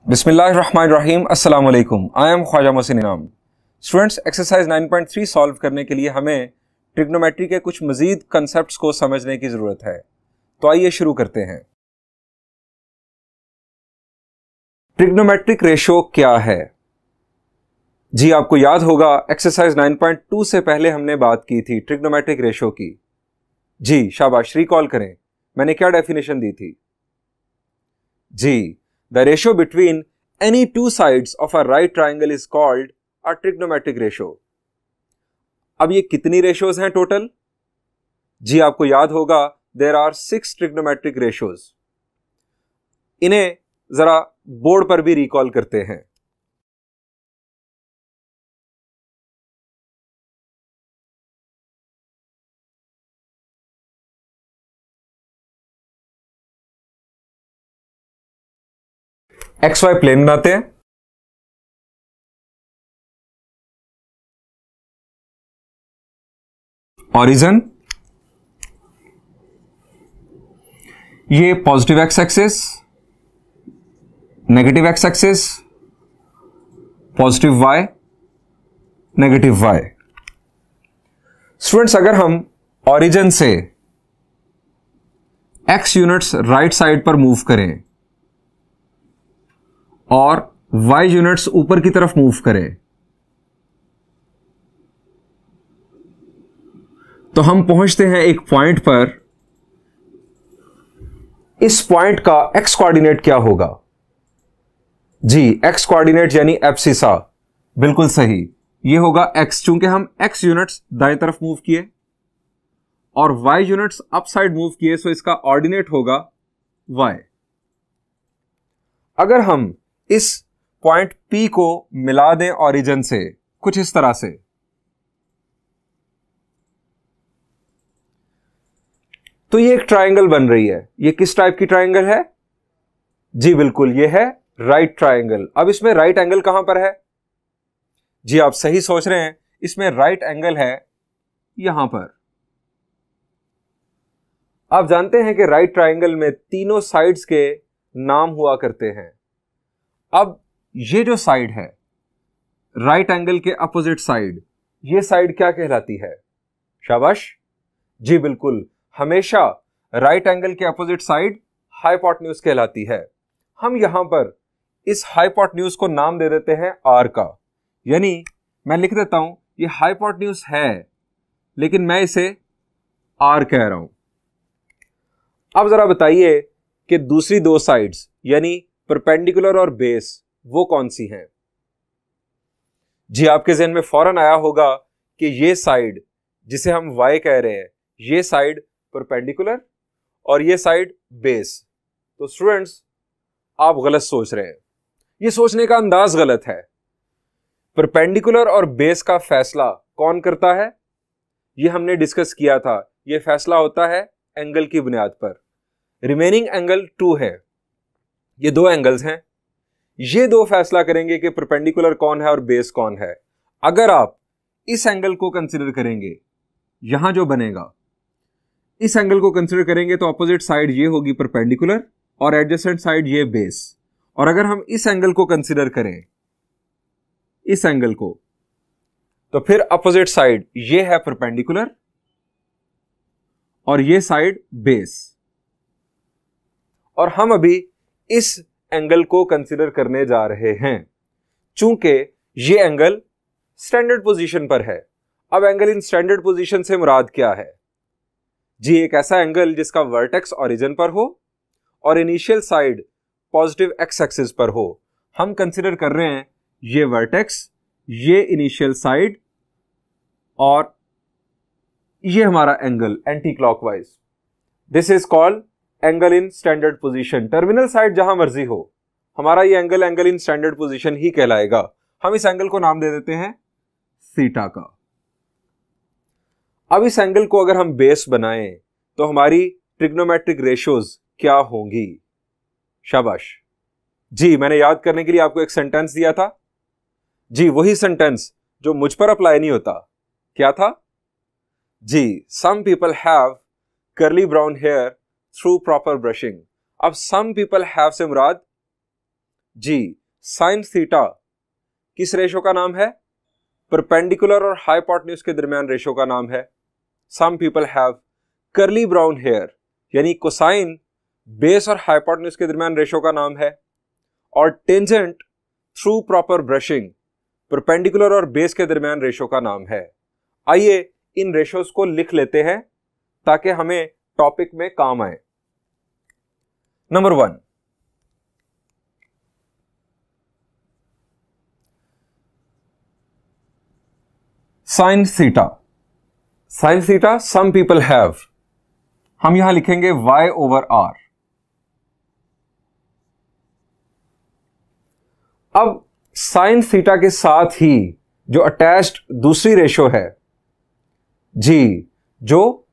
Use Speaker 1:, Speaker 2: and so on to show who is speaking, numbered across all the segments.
Speaker 1: बिस्मिल्लाहिर्रहमानिर्रहीम अस्सलाम वालेकुम। आई एम ख्वाजा मोहसिन इनाम। स्टूडेंट्स, एक्सरसाइज 9.3 सॉल्व करने के लिए हमें ट्रिग्नोमेट्री के कुछ मजीद कंसेप्ट्स को समझने की ज़रूरत है। तो आइए शुरू करते हैं। ट्रिग्नोमेट्रिक रेशो क्या है? जी, आपको याद होगा एक्सरसाइज 9.2 से पहले हमने बात की थी ट्रिग्नोमेट्रिक रेशो की। जी शाबाश, रिकॉल करें, मैंने क्या डेफिनेशन दी थी? जी, the ratio between any two sides of a right triangle is called a trigonometric ratio. अब ये कितनी रेशोज हैं टोटल? जी आपको याद होगा there are 6 trigonometric ratios. इन्हें जरा बोर्ड पर भी रिकॉल करते हैं। XY प्लेन बनाते हैं, ऑरिजन, ये positive X axis, negative X axis, positive Y, negative Y. Students, अगर हम ऑरिजन से एक्स यूनिट्स राइट साइड पर मूव करें और y यूनिट्स ऊपर की तरफ मूव करें तो हम पहुंचते हैं एक पॉइंट पर। इस पॉइंट का x कोऑर्डिनेट क्या होगा? जी, x कोऑर्डिनेट यानी एब्सिसा, बिल्कुल सही, ये होगा x, चूंकि हम x यूनिट्स दाएं तरफ मूव किए और y units up side move किए, सो इसका ऑर्डिनेट होगा y। अगर हम इस पॉइंट P को मिला दें ऑरिजन से कुछ इस तरह से, तो ये एक ट्रायंगल बन रही है। ये किस टाइप की ट्रायंगल है? जी बिल्कुल, ये है राइट ट्रायंगल। अब इसमें राइट एंगल कहां पर है? जी आप सही सोच रहे हैं, इसमें राइट एंगल है यहां पर। आप जानते हैं कि राइट ट्रायंगल में तीनों साइड्स के नाम हुआ करते हैं। अब ये जो साइड है राइट एंगल के अपोजिट साइड, ये साइड क्या कहलाती है? शाबाश, जी बिल्कुल, हमेशा राइट एंगल के अपोजिट साइड हाइपोटेन्यूज कहलाती है। हम यहां पर इस हाइपोटेन्यूज को नाम दे देते हैं आर का, यानी मैं लिख देता हूं ये हाइपोटेन्यूज है लेकिन मैं इसे आर कह रहा हूं। अब जरा बताइए कि दूसरी दो साइड्स यानी परपेंडिकुलर और बेस वो कौन सी हैं? जी आपके ज़हन में फौरन आया होगा कि ये साइड जिसे हम y कह रहे हैं, ये साइड परपेंडिकुलर और ये साइड बेस। तो स्टूडेंट्स, आप गलत सोच रहे हैं, ये सोचने का अंदाज गलत है। परपेंडिकुलर और बेस का फैसला कौन करता है? ये हमने डिस्कस किया था, ये फैसला होता है एंगल की बुनियाद पर। रिमेनिंग एंगल 2 है, ये दो एंगल्स हैं, ये दो फैसला करेंगे कि परपेंडिकुलर कौन है और बेस कौन है। अगर आप इस एंगल को कंसीडर करेंगे, यहां जो बनेगा, इस एंगल को कंसीडर करेंगे तो अपोजिट साइड ये होगी परपेंडिकुलर और एडजेसेंट साइड ये बेस। और अगर हम इस एंगल को कंसीडर करें, इस एंगल को, तो फिर अपोजिट साइड ये है परपेंडिकुलर और ये साइड बेस। और हम अभी इस एंगल को कंसीडर करने जा रहे हैं चूंकि ये एंगल स्टैंडर्ड पोजीशन पर है। अब एंगल इन स्टैंडर्ड पोजीशन से मुराद क्या है? जी, एक ऐसा एंगल जिसका वर्टेक्स ओरिजिन पर हो और initial side positive X axis पर हो। हम कंसीडर कर रहे हैं ये वर्टेक्स, ये इनिशियल साइड और ये हमारा angle anti clockwise. This is called angle in standard position. Terminal side जहां मर्जी हो, हमारा ये एंगल इन स्टैंडर्ड पोजीशन ही कहलाएगा। हम इस एंगल को नाम दे देते हैं थीटा का। अब इस एंगल को अगर हम बेस बनाएं तो हमारी ट्रिग्नोमेट्रिक रेशियोज क्या होंगी? शाबाश, जी मैंने याद करने के लिए आपको एक सेंटेंस दिया था। जी वही सेंटेंस जो मुझ पर अप्लाई नहीं होता। क्या था? जी, some people have curly brown hair through proper brushing. अब सम पीपल हैव से मुराद जी, साइन थीटा किस रेशो का नाम है? परपेंडिकुलर और हाइपोटेन्यूज के दरमियान रेशो का नाम है। Some people have curly brown hair, यानी कोसाइन बेस और हाइपोटेन्यूज के दरमियान रेशो का नाम है। और tangent through proper brushing perpendicular और बेस के दरमियान रेशो का नाम है। आइए इन रेशोज को लिख लेते हैं ताकि हमें टॉपिक में काम आए। Number 1, sine theta. Sine theta some people have, हम यहां लिखेंगे y ओवर r। अब साइन थीटा के साथ ही जो अटैच्ड दूसरी रेशो है जी, जो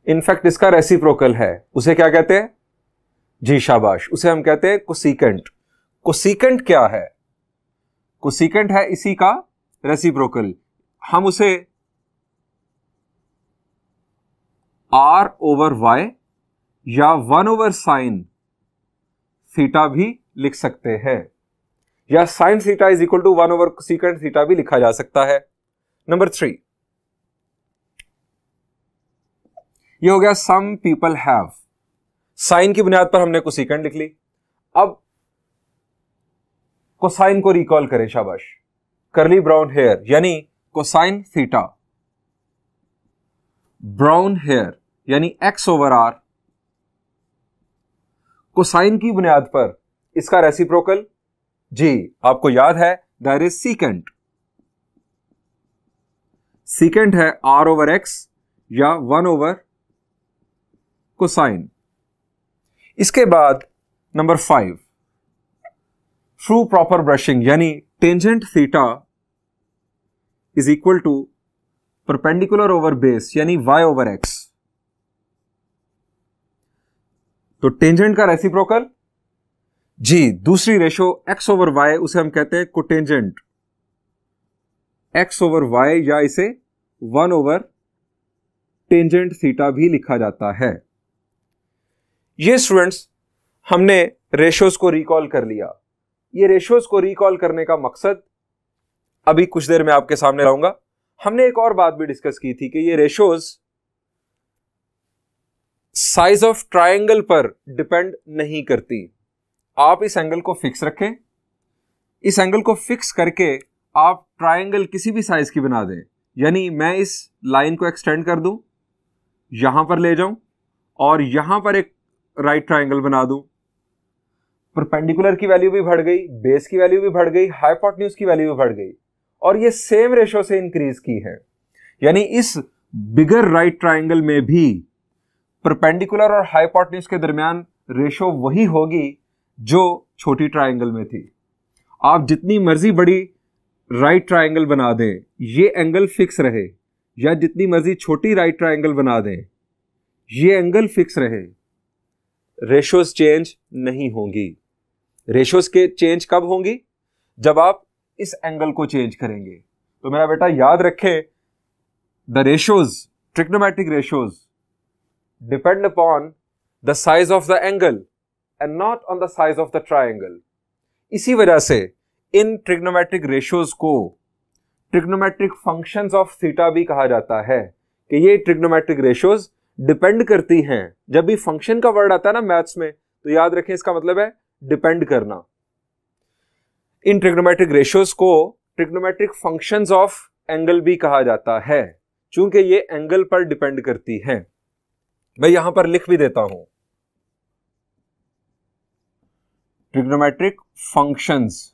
Speaker 1: इनफैक्ट इसका रेसिप्रोकल है, उसे क्या कहते हैं? जी शाबाश, उसे हम कहते हैं कोसिकेंट। कोसिकेंट क्या है? कोसिकेंट है इसी का रेसिप्रोकल। हम उसे r ओवर y या 1 ओवर साइन थीटा भी लिख सकते हैं, या sine theta is equal to 1 over cosecant theta भी लिखा जा सकता है। नंबर 3, ये हो गया सम पीपल हैव। साइन की बुनियाद पर हमने कोसिकेंट लिख ली। अब कोसाइन को रिकॉल करें, शाबाश। कर्ली ब्राउन हेयर यानी कोसाइन थीटा, ब्राउन हेयर यानी x ओवर r, कोसाइन की बुनियाद पर इसका रेसिप्रोकल जी, आपको याद है, दैट इज सीकेंट। सीकेंट है r ओवर x या 1 ओवर कोसाइन। इसके बाद नंबर 5, थ्रू प्रॉपर ब्रशिंग यानी tangent theta is equal to perpendicular over base यानी y ओवर x। तो टेंजेंट का रेसिप्रोकल जी, दूसरी रेशो x ओवर y, उसे हम कहते हैं कोटेंजेंट x ओवर y, या इसे 1 ओवर टेंजेंट थीटा भी लिखा जाता है। ये स्टूडेंट्स हमने रेशोज को रिकॉल कर लिया। ये रेशोज को रिकॉल करने का मकसद अभी कुछ देर में आपके सामने लाऊंगा। हमने एक और बात भी डिस्कस की थी कि ये रेशोज साइज ऑफ ट्रायंगल पर डिपेंड नहीं करती। आप इस एंगल को फिक्स रखें, इस एंगल को फिक्स करके आप ट्रायंगल किसी भी साइज की बना दें। यानी मैं इस लाइन को एक्सटेंड कर दूं, यहां पर ले जाऊं और यहां पर एक राइट ट्रायंगल बना दूं। परपेंडिकुलर की वैल्यू भी बढ़ गई, बेस की वैल्यू भी बढ़ गई, हाइपोटेन्यूज की वैल्यू भी बढ़ गई, और ये सेम रेशो से इंक्रीज की है। यानी इस बिगर राइट ट्रायंगल में भी परपेंडिकुलर और हाइपोटेन्यूज के दरमियान रेशो वही होगी जो छोटी ट्रायंगल में थी। आप जितनी मर्जी बड़ी राइट ट्रायंगल बना दें, ये एंगल फिक्स रहे, या जितनी मर्जी छोटी राइट ट्रायंगल बना दें, ये एंगल फिक्स रहे, रेशोज चेंज नहीं होंगी। रेशोज के चेंज कब होंगी? जब आप इस एंगल को चेंज करेंगे। तो मेरा बेटा याद रखे, the ratios, trigonometric ratios depend upon the size of the angle and not on the size of the triangle. इसी वजह से इन ट्रिग्नोमेट्रिक रेशोज को ट्रिग्नोमेट्रिक फंक्शंस ऑफ थीटा भी कहा जाता है, कि ये ट्रिग्नोमेट्रिक रेशोज डिपेंड करती हैं। जब भी फंक्शन का वर्ड आता है ना मैथ्स में, तो याद रखें इसका मतलब है डिपेंड करना। इन ट्रिग्नोमेट्रिक रेशोज को ट्रिग्नोमेट्रिक फंक्शंस ऑफ एंगल भी कहा जाता है, चूंकि ये एंगल पर डिपेंड करती हैं। मैं यहां पर लिख भी देता हूं, ट्रिग्नोमेट्रिक फंक्शंस,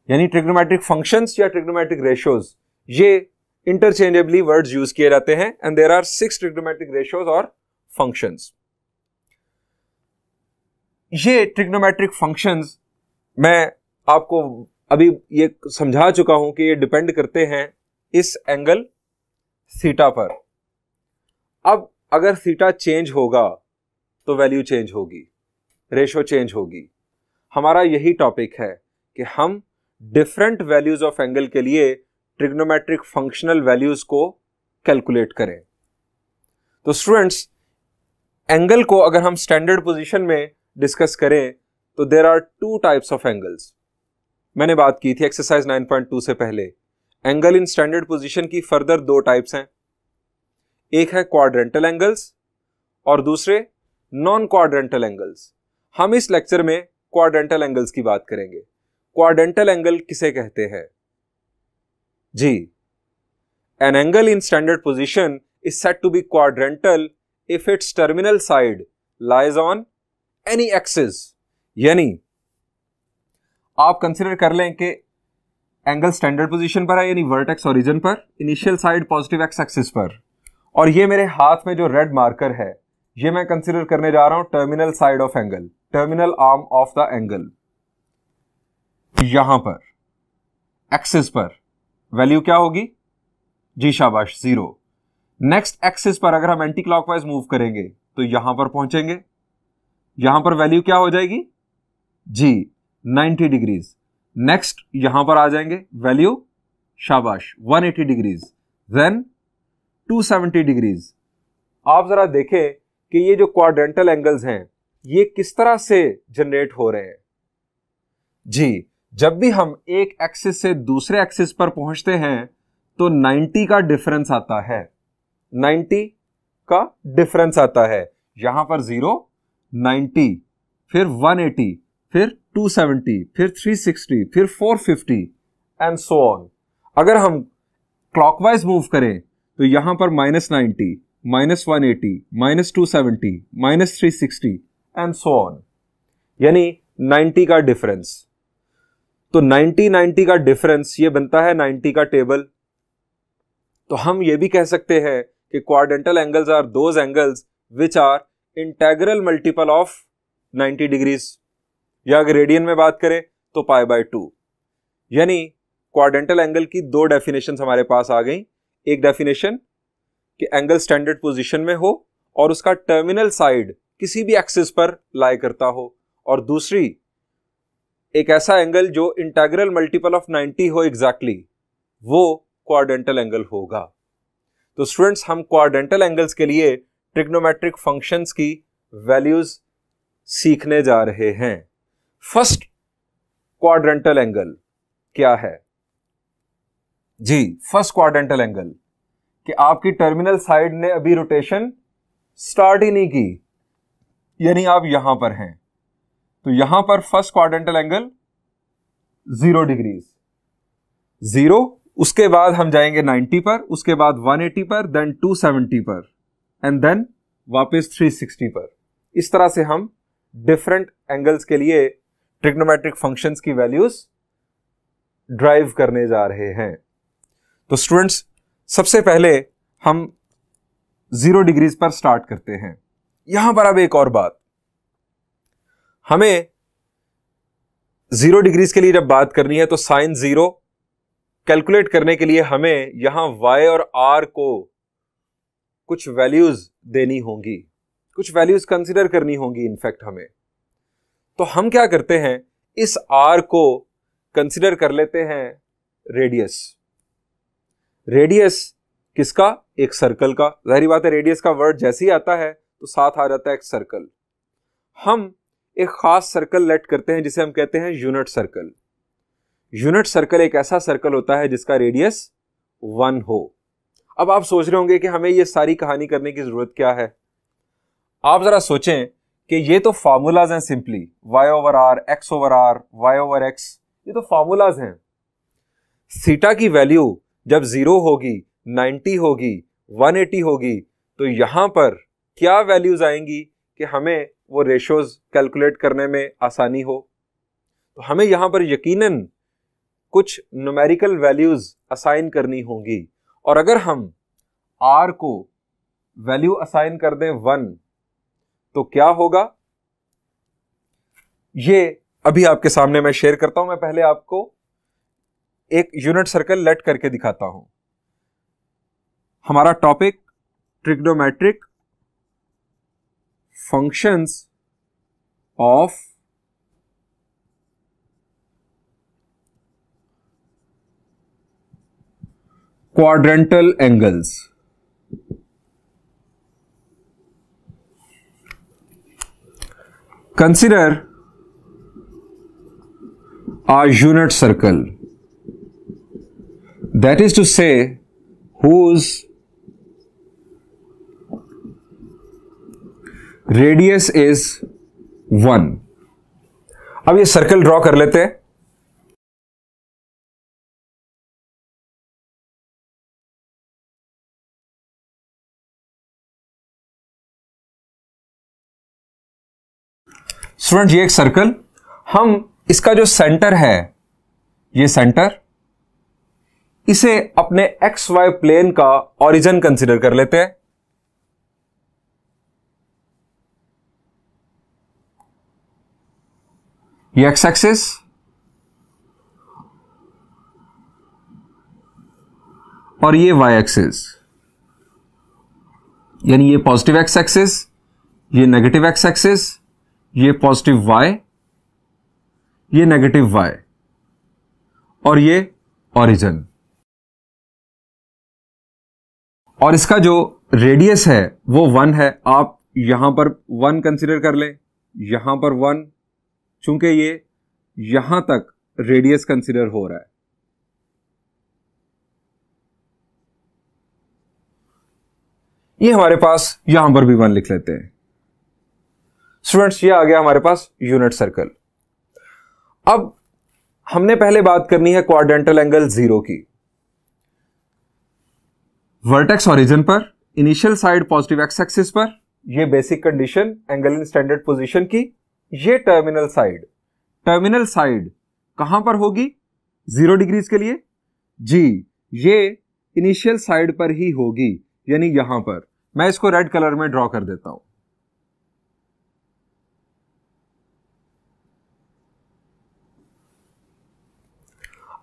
Speaker 1: यानी ट्रिग्नोमेट्रिक फंक्शंस या ट्रिग्नोमेट्रिक रेशोज, ये इंटरचेंजेबली वर्ड्स यूज किए जाते हैं। And there are 6 trigonometric ratios और फंक्शंस। ये ट्रिग्नोमेट्रिक फंक्शंस मैं आपको अभी ये समझा चुका हूं कि ये डिपेंड करते हैं इस एंगल थीटा पर। अब अगर थीटा चेंज होगा तो वैल्यू चेंज होगी, रेशो चेंज होगी। हमारा यही टॉपिक है कि हम डिफरेंट वैल्यूज ऑफ एंगल के लिए ट्रिग्नोमेट्रिक फंक्शनल वैल्यूज को कैलकुलेट करें। तो स्टूडेंट्स, एंगल को अगर हम स्टैंडर्ड पोजीशन में डिस्कस करें तो there are two types of angles. मैंने बात की थी एक्सरसाइज 9.2 से पहले, एंगल इन स्टैंडर्ड पोजीशन की फर्दर दो टाइप्स हैं, एक है क्वाड्रेंटल एंगल्स और दूसरे नॉन क्वाड्रेंटल एंगल्स। हम इस लेक्चर में क्वाड्रेंटल एंगल्स की बात करेंगे। क्वाड्रेंटल एंगल किसे कहते हैं जी? An angle in standard position is said to be quadrantal if its terminal side lies on any axis. यानी आप कंसिडर कर लें कि एंगल स्टैंडर्ड पोजीशन पर है, यानी वर्टेक्स ओरिजिन पर, initial side positive X axis पर, और ये मेरे हाथ में जो रेड मार्कर है ये मैं कंसिडर करने जा रहा हूं terminal side of angle, terminal arm of the angle. यहां पर एक्सिस पर वैल्यू क्या होगी जी? शाबाश, 0। नेक्स्ट एक्सिस पर अगर हम एंटी क्लॉकवाइज मूव करेंगे तो यहां पर पहुंचेंगे, यहां पर वैल्यू क्या हो जाएगी जी? 90 डिग्रीज। नेक्स्ट यहां पर आ जाएंगे, वैल्यू शाबाश 180 डिग्रीज, देन 270 डिग्रीज। आप जरा देखें कि ये जो क्वाड्रेंटल एंगल्स हैं ये किस तरह से जनरेट हो रहे हैं जी। जब भी हम एक एक्सिस से दूसरे एक्सिस पर पहुंचते हैं तो 90 का डिफरेंस आता है, 90 का डिफरेंस आता है। यहां पर 0, 90, फिर 180, फिर 270, फिर 360, फिर 450 एंड सो ऑन। अगर हम क्लॉकवाइज मूव करें तो यहां पर -90, -180, -270, -360 एंड सो ऑन, यानी 90 का डिफरेंस। तो 90 का डिफरेंस ये बनता है 90 का टेबल। तो हम ये भी कह सकते हैं कि quadrantal angles are those angles which are integral multiple of 90 degrees, या अगर रेडियन में बात करें तो π/2। यानी क्वाड्रेंटल एंगल की दो डेफिनेशन हमारे पास आ गई। एक डेफिनेशन कि एंगल स्टैंडर्ड पोजीशन में हो और उसका टर्मिनल साइड किसी भी एक्सिस पर लाई करता हो, और दूसरी एक ऐसा एंगल जो इंटेग्रल मल्टीपल ऑफ 90 हो एग्जैक्टली, वो क्वाड्रेंटल एंगल होगा। तो स्टूडेंट्स, हम क्वाड्रेंटल एंगल्स के लिए ट्रिग्नोमेट्रिक फंक्शंस की वैल्यूज सीखने जा रहे हैं। फर्स्ट क्वाड्रेंटल एंगल क्या है जी? फर्स्ट क्वाड्रेंटल एंगल कि आपकी टर्मिनल साइड ने अभी रोटेशन स्टार्ट ही नहीं की, यानी आप यहां पर हैं, तो यहां पर फर्स्ट क्वाड्रेंटल एंगल 0 डिग्रीज, 0। उसके बाद हम जाएंगे 90 पर, उसके बाद 180 पर, देन 270 पर, एंड देन वापस 360 पर। इस तरह से हम डिफरेंट एंगल्स के लिए ट्रिग्नोमेट्रिक फंक्शंस की वैल्यूज ड्राइव करने जा रहे हैं। तो स्टूडेंट्स, सबसे पहले हम 0 डिग्रीज पर स्टार्ट करते हैं। यहां पर अब एक और बात, हमें 0 डिग्रीज के लिए जब बात करनी है तो साइन 0 कैलकुलेट करने के लिए हमें यहां y और r को कुछ वैल्यूज देनी होंगी, कुछ वैल्यूज कंसीडर करनी होंगी इनफैक्ट हमें। तो हम क्या करते हैं, इस r को कंसीडर कर लेते हैं रेडियस। रेडियस किसका? एक सर्कल का। जाहिर बात है रेडियस का वर्ड जैसे ही आता है तो साथ आ जाता है एक सर्कल। हम एक खास सर्कल लेट करते हैं जिसे हम कहते हैं यूनिट सर्कल। यूनिट सर्कल एक ऐसा सर्कल होता है जिसका रेडियस 1 हो। अब आप सोच रहे होंगे कि हमें यह सारी कहानी करने की जरूरत क्या है। आप जरा सोचें कि ये तो फार्मूलाज हैं, सिंपली y/r, x/r, y/x, ये तो फार्मूलाज हैं। थीटा की वैल्यू जब 0 होगी, 90 होगी, 180 होगी, तो यहां पर क्या वैल्यूज आएंगी कि हमें वो रेशोज कैलकुलेट करने में आसानी हो। तो हमें यहां पर यकीनन कुछ न्यूमेरिकल वैल्यूज असाइन करनी होंगी, और अगर हम r को वैल्यू असाइन कर दें 1 तो क्या होगा, ये अभी आपके सामने मैं शेयर करता हूं। मैं पहले आपको एक यूनिट सर्कल लेट करके दिखाता हूं। हमारा topic trigonometric functions of quadrantal angles। Consider a unit circle, that is to say whose radius is 1. अब ये सर्कल ड्रॉ कर लेते हैं। स्टूडेंट ये एक सर्कल, हम इसका जो सेंटर है, ये सेंटर, इसे अपने एक्स वाई प्लेन का ओरिजिन कंसीडर कर लेते हैं। ये एक्स एक्सिस और ये वाई एक्सिस, यानी ये पॉजिटिव एक्स एक्सिस, ये नेगेटिव एक्स एक्सिस, ये पॉजिटिव वाई, ये नेगेटिव वाई और ये ओरिजिन। और इसका जो रेडियस है वो 1 है। आप यहां पर 1 कंसीडर कर लें, यहां पर 1, चूंकि ये यहां तक रेडियस कंसीडर हो रहा है। ये हमारे पास यहां पर भी 1 लिख लेते हैं। स्टूडेंट्स ये आ गया हमारे पास यूनिट सर्कल। अब हमने पहले बात करनी है क्वाड्रेंटल एंगल 0 की। वर्टेक्स ओरिजिन पर, initial side positive X axis पर, ये basic condition angle in standard position की। ये टर्मिनल साइड कहां पर होगी 0 डिग्रीज के लिए? जी, ये इनिशियल साइड पर ही होगी, यानी यहां पर। मैं इसको रेड कलर में ड्रॉ कर देता हूं।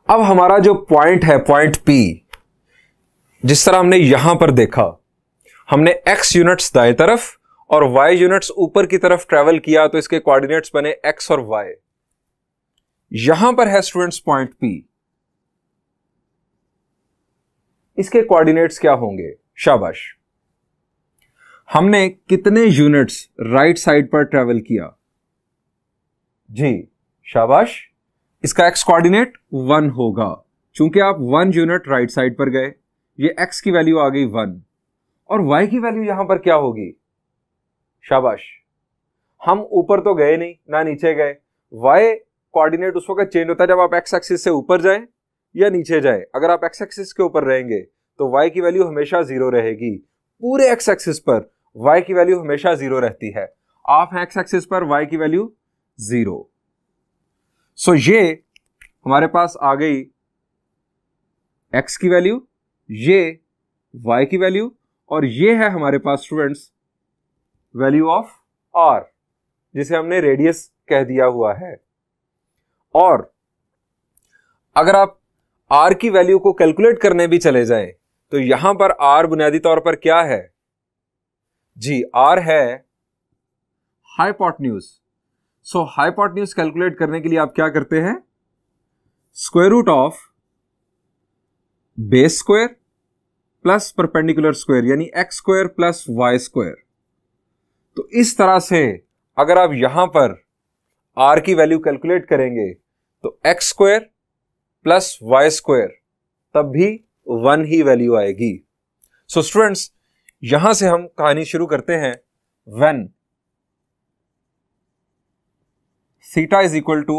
Speaker 1: अब हमारा जो पॉइंट है, पॉइंट P, जिस तरह हमने यहां पर देखा, हमने x यूनिट्स दाएं तरफ और y यूनिट्स ऊपर की तरफ ट्रेवल किया, तो इसके कोऑर्डिनेट्स बने x और y। यहां पर है स्टूडेंट्स पॉइंट P, इसके कोऑर्डिनेट्स क्या होंगे? शाबाश, हमने कितने यूनिट्स राइट साइड पर ट्रेवल किया? जी शाबाश, इसका x कोऑर्डिनेट 1 होगा, चूंकि आप 1 यूनिट राइट साइड पर गए, ये x की वैल्यू आ गई 1 और y की वैल्यू यहां पर क्या होगी? शाबाश, हम ऊपर तो गए नहीं ना नीचे गए। y कोऑर्डिनेट उस वक्त चेंज होता है जब आप x एक्सिस से ऊपर जाएं या नीचे जाएं। अगर आप x एक्सिस के ऊपर रहेंगे तो y की वैल्यू हमेशा 0 रहेगी। पूरे x एक्सिस पर y की वैल्यू हमेशा 0 रहती है। आप हैं x एक्सिस पर, y की वैल्यू 0। सो ये हमारे पास आ गई x की वैल्यू, ये y की वैल्यू, और ये है हमारे पास स्टूडेंट्स वैल्यू ऑफ r, जिसे हमने रेडियस कह दिया हुआ है। और अगर आप r की वैल्यू को कैलकुलेट करने भी चले जाएं तो यहां पर r बुनियादी तौर पर क्या है? जी, r है हाइपोटेन्यूज। सो हाइपोटेन्यूज कैलकुलेट करने के लिए आप क्या करते हैं? Square root of base square plus perpendicular square, यानी X square plus Y square. तो इस तरह से अगर आप यहां पर r की वैल्यू कैलकुलेट करेंगे तो x square plus Y square, तब भी 1 ही वैल्यू आएगी। सो स्टूडेंट्स यहां से हम कहानी शुरू करते हैं। When theta is equal to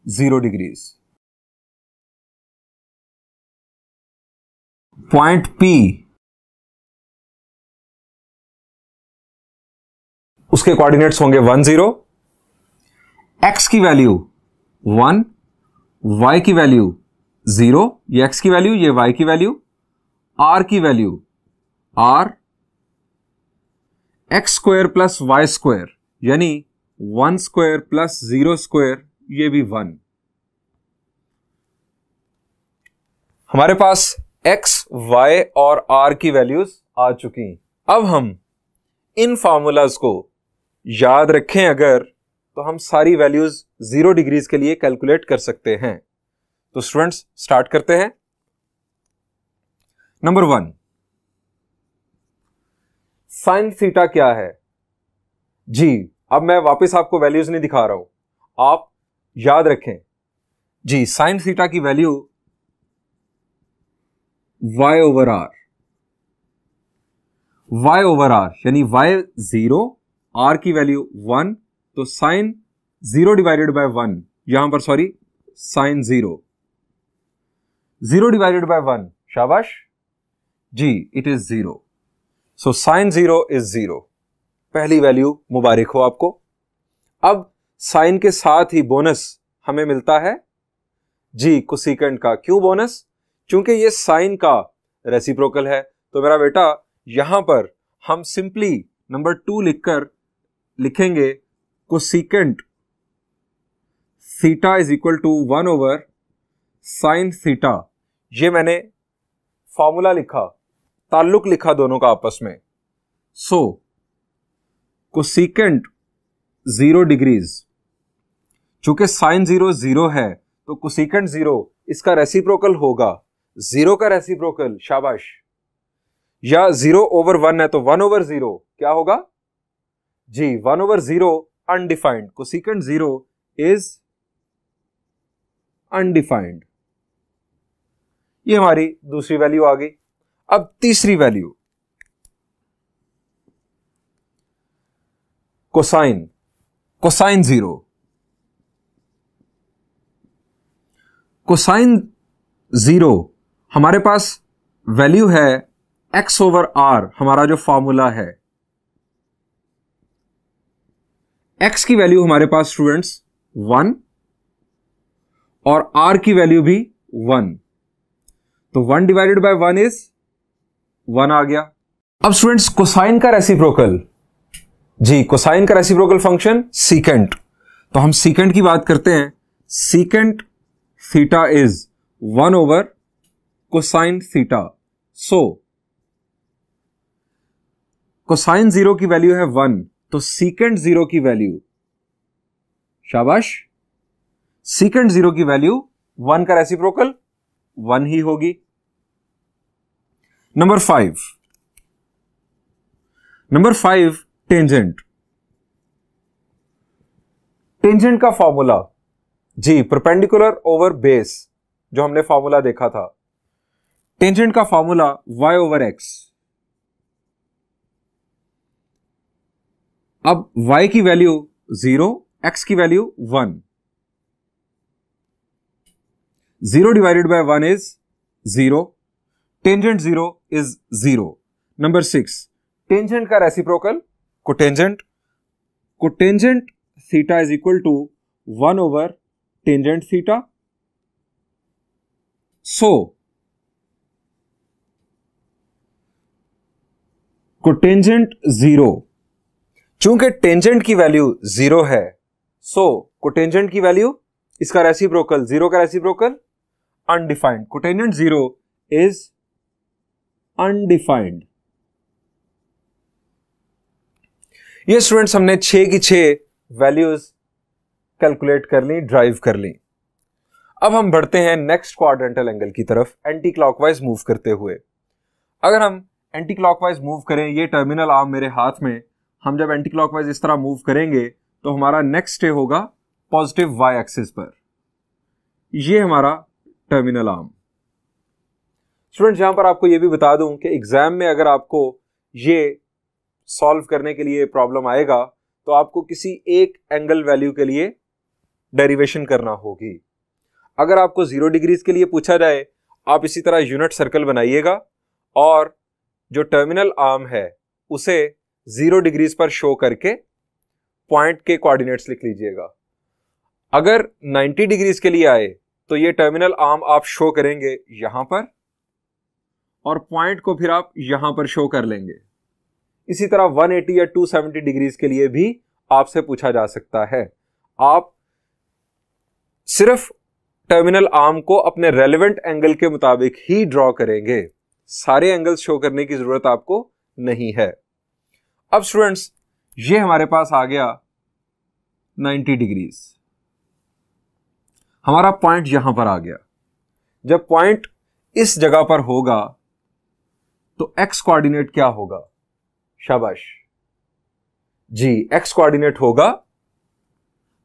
Speaker 1: 0 degrees, point P, उसके कोऑर्डिनेट्स होंगे 1 0, x की वैल्यू 1, y की वैल्यू 0, ये x की वैल्यू, ये y की वैल्यू, r की value r, x square plus Y square, यानी 1 स्क्वायर प्लस 0 स्क्वायर, ये भी 1। हमारे पास x, y और r की वैल्यूज आ चुकी। अब हम इन फार्मूलाज को याद रखें अगर, तो हम सारी वैल्यूज 0 डिग्रीज के लिए कैलकुलेट कर सकते हैं। तो स्टूडेंट्स स्टार्ट करते हैं। नंबर 1, साइन थीटा क्या है? जी, अब मैं वापस आपको वैल्यूज नहीं दिखा रहा हूं, आप याद रखें। जी, साइन थीटा की वैल्यू y/r, y/r यानी y 0, r की वैल्यू 1, तो साइन 0 डिवाइडेड बाय 1, यहां पर सॉरी साइन 0 डिवाइडेड बाय 1, शाबाश जी, it is 0, so sine 0 is 0, पहली वैल्यू मुबारक हो आपको। अब साइन के साथ ही बोनस हमें मिलता है जी कोसेकेंट का। क्यों बोनस? क्योंकि ये साइन का रेसिप्रोकल है। तो मेरा बेटा यहां पर हम सिंपली नंबर 2 लिखकर लिखेंगे cosecant theta is equal to 1/sin theta. ये मैंने फॉर्मूला लिखा, ताल्लुक लिखा दोनों का आपस में। सो कोसेकेंट 0 डिग्रीज, चूंकि साइन 0 0 है तो कोसेकेंट 0 इसका रेसिप्रोकल होगा, 0 का रेसिप्रोकल, शाबाश। या 0/1 है तो 1/0 क्या होगा जी, 1/0 अनडिफाइंड। Cosecant 0 is undefined. ये हमारी दूसरी वैल्यू आ गई। अब तीसरी वैल्यू कोसाइन 0। कोसाइन 0 हमारे पास वैल्यू है x/r, हमारा जो फॉर्मूला है। x की वैल्यू हमारे पास स्टूडेंट्स 1 और r की वैल्यू भी 1, तो 1 डिवाइडेड बाय 1 इज 1 आ गया। अब स्टूडेंट्स कोसाइन का रेसिप्रोकल, जी कोसाइन का रेसिप्रोकल फंक्शन सीकेंट, तो हम सीकेंट की बात करते हैं। सीकेंट थीटा इज 1/कोसाइन थीटा। सो कोसाइन 0 की वैल्यू है 1, तो सीकेंट 0 की वैल्यू, शाबाश, सीकेंट 0 की वैल्यू 1 का रेसिप्रोकल 1 ही होगी। Number 5 tangent. टेंजेंट का फॉर्मूला जी परपेंडिकुलर ओवर बेस, जो हमने फॉर्मूला देखा था। टेंजेंट का फॉर्मूला y/x। अब y की वैल्यू 0, x की value 1, 0 divided by 1 is 0, tangent 0 is 0। Number 6 tangent का reciprocal cotangent theta is equal to 1/टेंजेंट थीटा। सो कोटेंजेंट 0, चूंकि टेंजेंट की वैल्यू 0 है, सो कोटेंजेंट की वैल्यू इसका रेसिप्रोकल, 0 का reciprocal undefined. Cotangent 0 is undefined. ये स्टूडेंट्स हमने 6 की 6 वैल्यूज कैलकुलेट कर ली, ड्राइव कर ली। अब हम बढ़ते हैं नेक्स्ट क्वाड्रेंटल एंगल की तरफ एंटी क्लॉकवाइज मूव करते हुए। अगर हम एंटी क्लॉकवाइज मूव करें, ये टर्मिनल आर्म मेरे हाथ में, हम जब एंटी क्लॉकवाइज इस तरह मूव करेंगे तो हमारा नेक्स्ट स्टे होगा पॉजिटिव वाई एक्सिस पर। ये हमारा टर्मिनल आर्म। स्टूडेंट्स यहां पर आपको यह भी बता दूं कि एग्जाम में अगर आपको ये सॉल्व करने के लिए प्रॉब्लम आएगा तो आपको किसी एक एंगल वैल्यू के लिए डेरिवेशन करना होगी। अगर आपको 0 डिग्रीज के लिए पूछा जाए, आप इसी तरह यूनिट सर्कल बनाइएगा और जो टर्मिनल आर्म है उसे 0 डिग्रीज पर शो करके पॉइंट के कोऑर्डिनेट्स लिख लीजिएगा। अगर 90 डिग्रीज के लिए आए तो ये टर्मिनल आर्म आप शो करेंगे यहां पर और पॉइंट को फिर आप यहां पर शो कर लेंगे। इसी तरह 180 या 270 डिग्रीज के लिए भी आपसे पूछा जा सकता है। आप सिर्फ टर्मिनल आर्म को अपने रेलेवेंट एंगल के मुताबिक ही ड्रॉ करेंगे, सारे एंगल्स शो करने की जरूरत आपको नहीं है। अब स्टूडेंट्स ये हमारे पास आ गया 90 डिग्रीज, हमारा पॉइंट यहां पर आ गया। जब पॉइंट इस जगह पर होगा तो एक्स कोऑर्डिनेट क्या होगा? शाबाश जी, एक्स कोऑर्डिनेट होगा,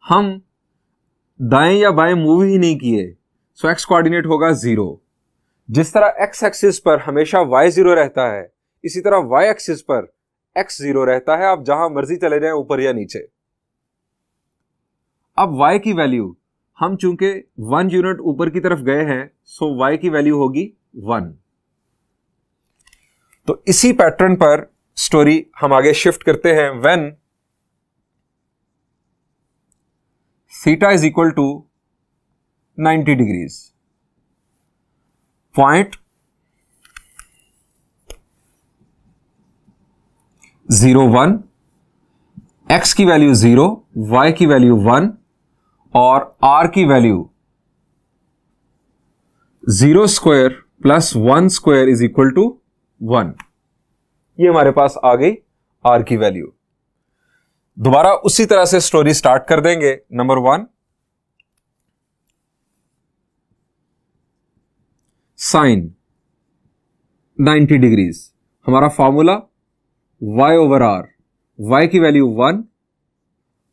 Speaker 1: हम दाएं या बाएं मूव ही नहीं किए, सो एक्स कोऑर्डिनेट होगा 0। जिस तरह एक्स एक्सिस पर हमेशा वाई 0 रहता है, इसी तरह वाई एक्सिस पर एक्स 0 रहता है। आप जहां मर्जी चले जाएं, ऊपर या नीचे। अब y की वैल्यू, हम चूंकि 1 यूनिट ऊपर की तरफ गए हैं, सो y की वैल्यू होगी 1। तो इसी पैटर्न पर स्टोरी हम आगे शिफ्ट करते हैं। When theta is equal to 90 degrees, point 0 1, x की वैल्यू 0, y की वैल्यू 1 और r की value 0 square plus 1 square is equal to 1। ये हमारे पास आ गई r की वैल्यू। दोबारा उसी तरह से स्टोरी स्टार्ट कर देंगे। नंबर 1, साइन 90 डिग्रीज, हमारा formula y over r, y की वैल्यू 1,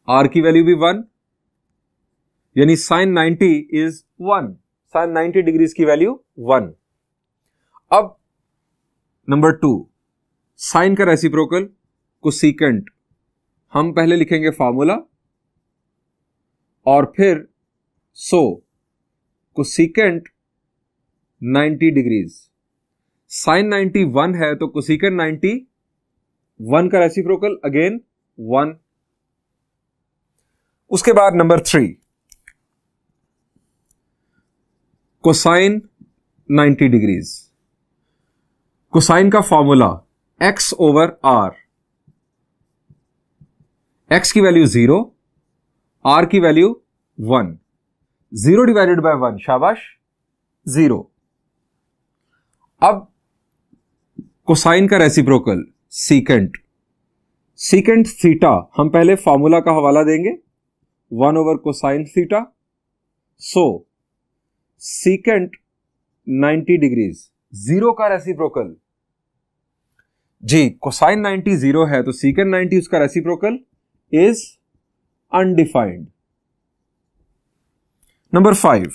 Speaker 1: r की वैल्यू भी 1, यानी साइन 90 इज 1, साइन 90 डिग्रीज की वैल्यू 1। अब नंबर 2, साइन का रेसिप्रोकल कोसेकेंट, हम पहले लिखेंगे फॉर्मूला और फिर कोसेकेंट 90 डिग्रीज, साइन 90 1 है तो कोसेकेंट 90 1 का रेसिप्रोकल अगेन 1। उसके बाद नंबर 3, कोसाइन 90 डिग्रीज, कोसाइन का formula x over r, x की वैल्यू 0, r की वैल्यू 1, 0 डिवाइडेड बाय 1, शाबाश 0। अब कोसाइन का रेसिप्रोकल सीकेंट, सीकेंट थीटा, हम पहले फॉर्मूला का हवाला देंगे 1 ओवर कोसाइन थीटा, सो सीकेंट 90 डिग्रीज, 0 का रेसिप्रोकल, जी कोसाइन 90 0 है तो सीकेंट 90 उसका reciprocal is undefined. Number 5,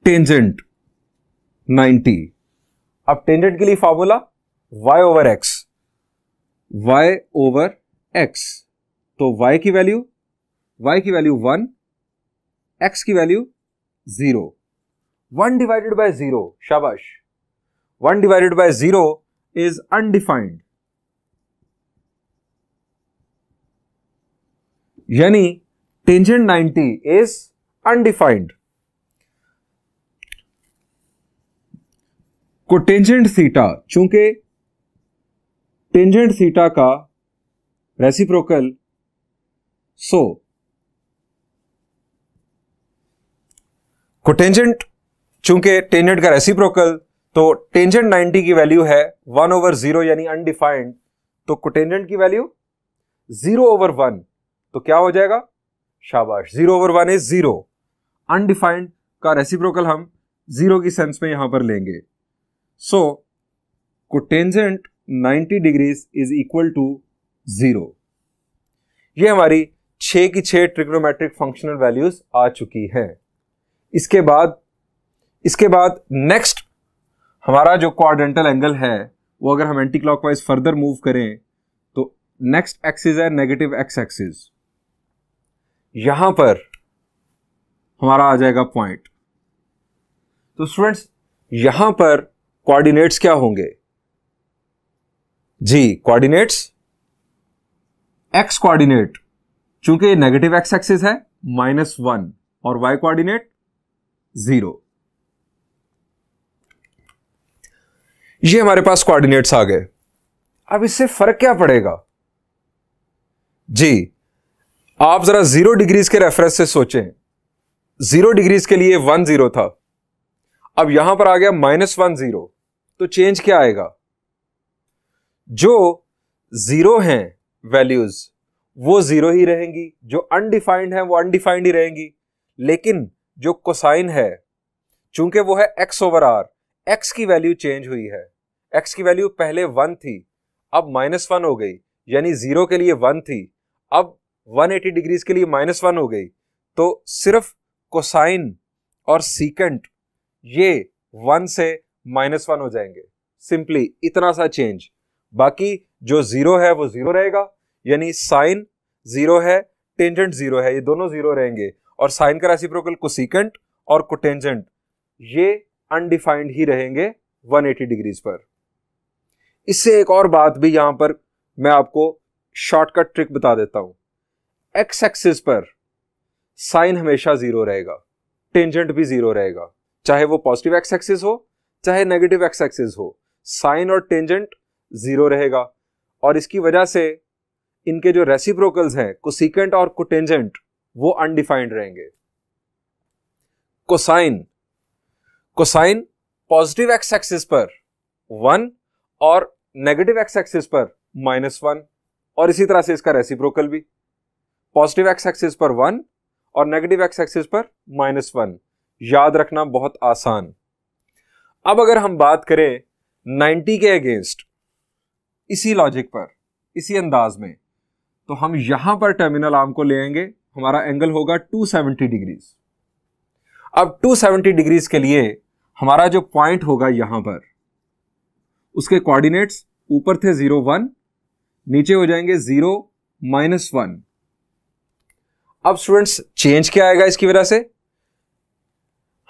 Speaker 1: tangent 90, अब टेंजेंट के लिए formula y over x, y over x, तो y की वैल्यू 1, x की वैल्यू 0, 1 डिवाइडेड बाय 0, शाबाश, 1 डिवाइडेड बाय 0 इज अनडिफाइंड, यानी tangent 90 is undefined. Cotangent theta, चूंकि टेंजेंट थीटा का रेसिप्रोकल, कोटेंजेंट, चूंकि टेंजेंट का रेसिप्रोकल, तो टेंजेंट 90 की वैल्यू है 1 ओवर 0 यानी अनडिफाइंड, तो कोटेंजेंट की वैल्यू 0 ओवर 1, तो क्या हो जाएगा, शाबाश, 0 ओवर 1 इज 0, अनडिफाइंड का रेसिप्रोकल हम 0 की सेंस में यहां पर लेंगे। So cotangent 90 degrees is equal to 0। ये हमारी 6 की 6 ट्रिग्नोमेट्रिक फंक्शनल वैल्यूज आ चुकी हैं। इसके बाद नेक्स्ट हमारा जो क्वाड्रेंटल एंगल है, वो अगर हम एंटी क्लॉकवाइज फर्दर मूव करें तो नेक्स्ट एक्सिस है नेगेटिव एक्स एक्सिस, यहां पर हमारा आ जाएगा पॉइंट। तो स्टूडेंट्स, यहां पर कोऑर्डिनेट्स क्या होंगे, जी कोऑर्डिनेट्स, एक्स कोऑर्डिनेट, चूंकि नेगेटिव एक्स एक्सिस है -1 और वाई कोऑर्डिनेट 0। ये हमारे पास कोऑर्डिनेट्स आ गए। अब इससे फर्क क्या पड़ेगा, जी आप जरा 0 डिग्रीज के रेफरेंस से सोचें, 0 डिग्रीज के लिए 1 0 था, अब यहां पर आ गया -1 0, तो चेंज क्या आएगा, जो 0 हैं वैल्यूज वो 0 ही रहेंगी, जो अनडिफाइंड है वो अनडिफाइंड ही रहेंगी, लेकिन जो कोसाइन है, चूंकि वो है x ओवर r, x की वैल्यू चेंज हुई है, x की वैल्यू पहले 1 थी, अब -1 हो गई, यानी 0 के लिए 1 थी, अब 180 डिग्रीज के लिए -1 हो गई, तो सिर्फ कोसाइन और सीकेंट ये 1 से -1 हो जाएंगे। सिंपली इतना सा चेंज, बाकी जो 0 है वो 0 रहेगा, यानी साइन 0 है, टेंजेंट 0 है, ये दोनों 0 रहेंगे। और साइन का रेसिप्रोकल कोसेकेंट और कोटेंजेंट ये अनडिफाइंड ही रहेंगे 180 डिग्रीज पर। इससे एक और बात भी यहां पर मैं आपको शॉर्टकट ट्रिक बता देता हूं। एक्स एक्सिस पर साइन हमेशा 0 रहेगा, टेंजेंट भी 0 रहेगा, चाहे वो पॉजिटिव एक्स एक्सिस हो चाहे नेगेटिव एक्स एक्सिस हो, साइन और टेंजेंट 0 रहेगा। और इसकी वजह से इनके जो रेसिप्रोकल्स हैं कोसेकेंट और कोटेंजेंट वो अनडिफाइंड रहेंगे। कोसाइन पॉजिटिव एक्स एक्सिस पर 1 और नेगेटिव एक्स एक्सिस पर -1, और इसी तरह से इसका रेसिप्रोकल भी पॉजिटिव एक्स एक्सिस पर 1 और नेगेटिव एक्स एक्सिस पर -1। याद रखना बहुत आसान। अब अगर हम बात करें 90 के अगेंस्ट, इसी लॉजिक पर, इसी अंदाज में, तो हम यहां पर टर्मिनल आर्म को ले आएंगे, हमारा एंगल होगा 270 डिग्रीज। अब 270 डिग्रीज के लिए हमारा जो पॉइंट होगा यहां पर, उसके कोऑर्डिनेट्स ऊपर थे 0 1, नीचे हो जाएंगे 0 -1। अब स्टूडेंट्स चेंज क्या आएगा इसकी वजह से?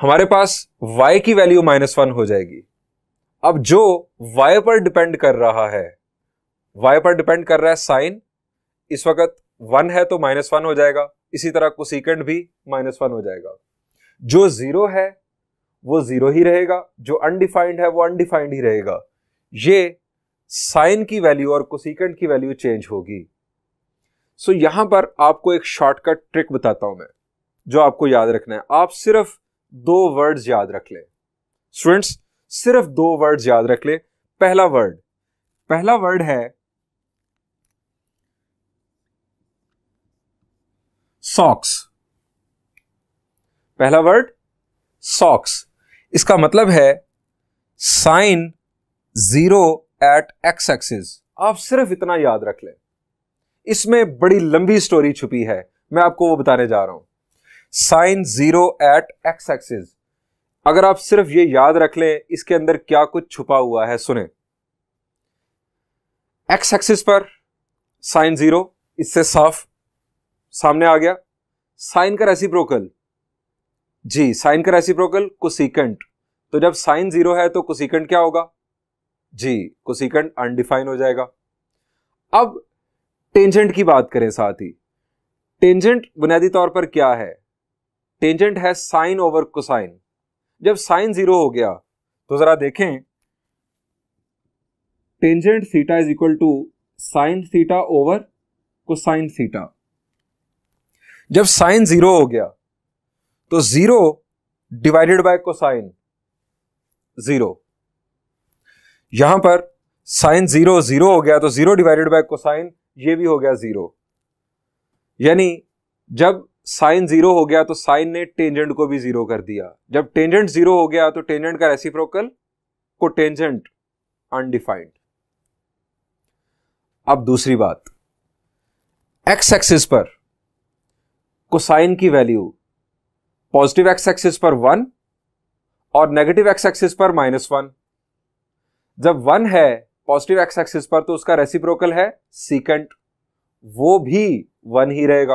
Speaker 1: हमारे पास y की वैल्यू -1 हो जाएगी। अब जो y पर डिपेंड कर रहा है, y पर डिपेंड कर रहा है साइन, इस वक्त 1 है तो -1 हो जाएगा, इसी तरह कोसेकेंट भी -1 हो जाएगा। जो 0 है वो 0 ही रहेगा, जो अनडिफाइंड है वो अनडिफाइंड ही रहेगा। ये साइन की वैल्यू और कोसेकेंट की वैल्यू चेंज होगी। सो यहां पर आपको एक शॉर्टकट ट्रिक बताता हूं मैं, जो आपको याद रखना है। आप सिर्फ 2 वर्ड्स याद रख लें स्टूडेंट्स, सिर्फ 2 वर्ड्स याद रख लें। पहला वर्ड है सॉक्स। पहला वर्ड सॉक्स, इसका मतलब है साइन 0 एट एक्स एक्सिस। आप सिर्फ इतना याद रख लें। इसमें बड़ी लंबी स्टोरी छुपी है, मैं आपको वो बताने जा रहा हूं। साइन 0 एट एक्स एक्सिस, अगर आप सिर्फ ये याद रख लें इसके अंदर क्या कुछ छुपा हुआ है, सुने। एक्स एक्सिस पर साइन 0, इससे साफ सामने आ गया। साइन का रेसिप्रोकल, जी साइन का रेसिप्रोकल कोसेकेंट, तो जब साइन 0 है तो कोसेकेंट क्या होगा? जी कोसेकेंट अनडिफाइन हो जाएगा। अब टेंजेंट की बात करें साथ ही, टेंजेंट बुनियादी तौर पर क्या है? टेंजेंट है साइन ओवर कोसाइन। जब साइन 0 हो गया तो जरा देखें, tangent theta is equal to sine theta over cosine theta. जब साइन 0 हो गया तो 0 डिवाइडेड बाय कोसाइन 0। यहां पर साइन 0 0 हो गया तो 0 डिवाइडेड बाय कोसाइन, ये भी हो गया 0। यानी जब साइन 0 हो गया तो साइन ने टेंजेंट को भी 0 कर दिया। जब टेंजेंट 0 हो गया तो टेंजेंट का रेसिप्रोकल कोटेंजेंट अनडिफाइंड। अब दूसरी बात, एक्स एक्सिस पर कोसाइन की वैल्यू पॉजिटिव एक्स एक्सिस पर 1 और नेगेटिव एक्स एक्सिस पर -1। जब 1 है पॉजिटिव एक्स एक्सिस पर तो उसका रेसिप्रोकल है सीकेंट, वो भी 1 ही रहेगा।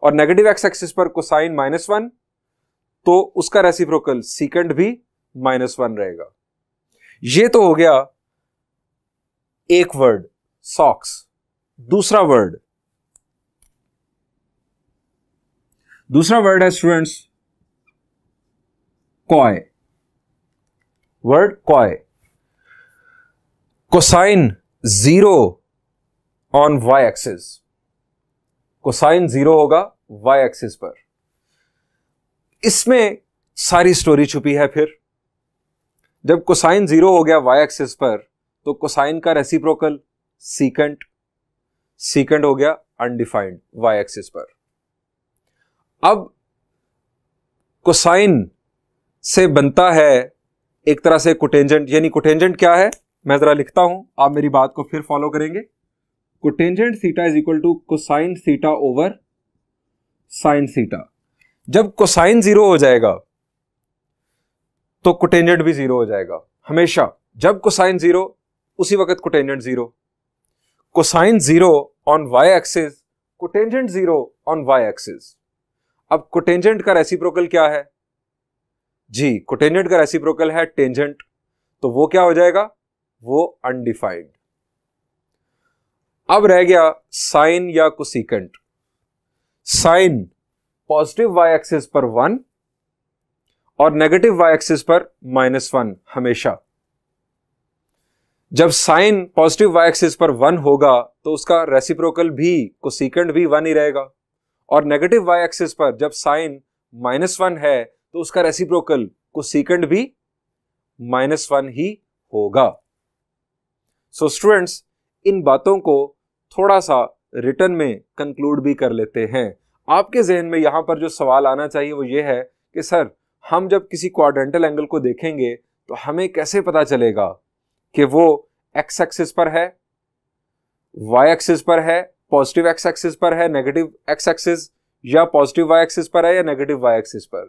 Speaker 1: और नेगेटिव एक्स एक्सिस पर कोसाइन -1 तो उसका रेसिप्रोकल सीकेंट भी -1 रहेगा। ये तो हो गया एक वर्ड सॉक्स। दूसरा वर्ड है students coy. Word coy, cosine 0 on y axis. Cosine 0 होगा y एक्सिस पर। इसमें सारी स्टोरी छुपी है। फिर जब कोसाइन 0 हो गया y एक्सिस पर तो कोसाइन का रेसिप्रोकल सीकेंट हो गया अनडिफाइंड y एक्सिस पर। अब कोसाइन से बनता है एक तरह से कोटेंजेंट, यानी कोटेंजेंट क्या है मैं जरा लिखता हूं, आप मेरी बात को फिर फॉलो करेंगे। Cotangent theta is equal to cosine theta over sine theta. जब कोसाइन 0 हो जाएगा तो कोटेंजेंट भी 0 हो जाएगा। हमेशा जब कोसाइन 0 उसी वक्त cotangent 0। Cosine 0 on Y axis, cotangent 0 on Y axis. अब कोटेंजेंट का रेसिप्रोकल क्या है जी? कोटेंजेंट का रेसिप्रोकल है टेंजेंट, तो वो क्या हो जाएगा? वो अनडिफाइंड। अब रह गया साइन या cosecant. Sine positive Y axis पर 1 और नेगेटिव वाई एक्सिस पर -1 हमेशा। जब साइन पॉजिटिव वाई एक्सिस पर 1 होगा तो उसका रेसिप्रोकल भी कोसिकेंट भी 1 ही रहेगा, और नेगेटिव वाई एक्सिस पर जब साइन -1 है तो उसका रेसिप्रोकल कोसिकेंट भी -1 ही होगा। सो स्टूडेंट्स, इन बातों को थोड़ा सा रिटर्न में कंक्लूड भी कर लेते हैं। आपके जहन में यहां पर जो सवाल आना चाहिए वो ये है कि सर, हम जब किसी क्वाड्रेंटल एंगल को देखेंगे तो हमें कैसे पता चलेगा कि वो एक्स एक्सिस पर है, वाई एक्सिस पर है, पॉजिटिव एक्स एक्सिस पर है, नेगेटिव एक्स एक्सिस, या पॉजिटिव वाई एक्सिस पर है या नेगेटिव वाई एक्सिस पर?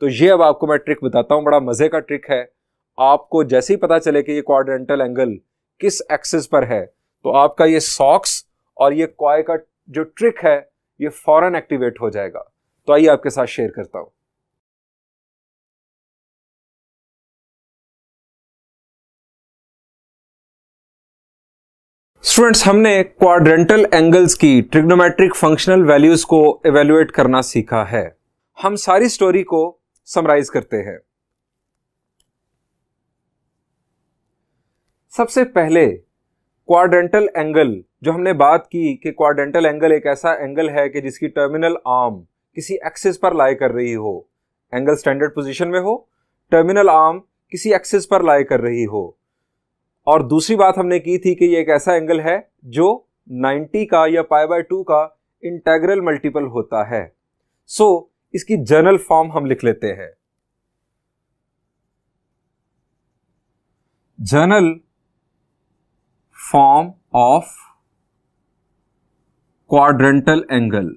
Speaker 1: तो ये अब आपको मैं ट्रिक बताता हूं, बड़ा मजे का ट्रिक है। आपको जैसे ही पता चले कि ये क्वाड्रेंटल एंगल किस एक्सिस पर है तो आपका ये सॉक्स और ये क्वाय का जो ट्रिक है ये फौरन एक्टिवेट हो जाएगा। तो आइए आपके साथ शेयर करता हूं। स्टूडेंट्स, हमने क्वाड्रेंटल एंगल्स की ट्रिग्नोमेट्रिक फंक्शनल वैल्यूज को इवेल्युएट करना सीखा है। हम सारी स्टोरी को समराइज करते हैं। सबसे पहले क्वाड्रेंटल एंगल जो हमने बात की कि क्वाड्रेंटल एंगल एक ऐसा एंगल है कि जिसकी टर्मिनल आर्म किसी एक्सिस पर लाई कर रही हो, एंगल स्टैंडर्ड पोजीशन में हो, टर्मिनल आर्म किसी एक्सिस पर लाई कर रही हो। और दूसरी बात हमने की थी कि ये एक ऐसा एंगल है जो 90 का या π/2 का इंटेग्रल मल्टीपल होता है। सो इसकी जनरल फॉर्म हम लिख लेते हैं। General form of quadrantal angle,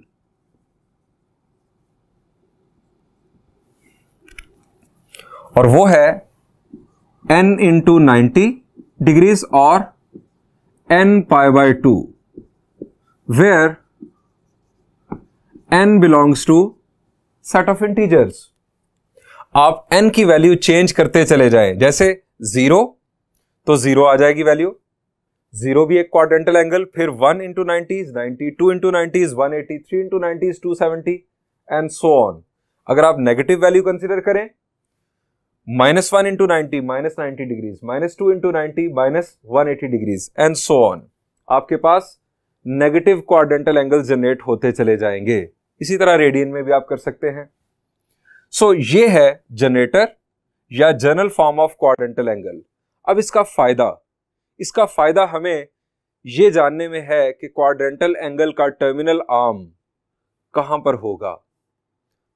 Speaker 1: और वो है n × 90 डिग्रीज और n π/2, where n belongs to set of integers। आप n की वैल्यू चेंज करते चले जाएं, जैसे 0 तो 0 आ जाएगी वैल्यू, 0 भी एक क्वाड्रेंटल एंगल, फिर 1 × 90, 92 × 90, 183 × 90, 270 एंड सो ऑन। अगर आप नेगेटिव वैल्यू कंसीडर करें, -1 × 90 -90 degrees, -2 × 90 -180 degrees and so on. आपके पास नेगेटिव क्वाड्रेंटल एंगल जनरेट होते चले जाएंगे। इसी तरह रेडियन में भी आप कर सकते हैं। सो ये है जनरेटर या general form of quadrantal angle. अब इसका फायदा हमें यह जानने में है कि क्वाड्रेंटल एंगल का टर्मिनल आर्म कहां पर होगा,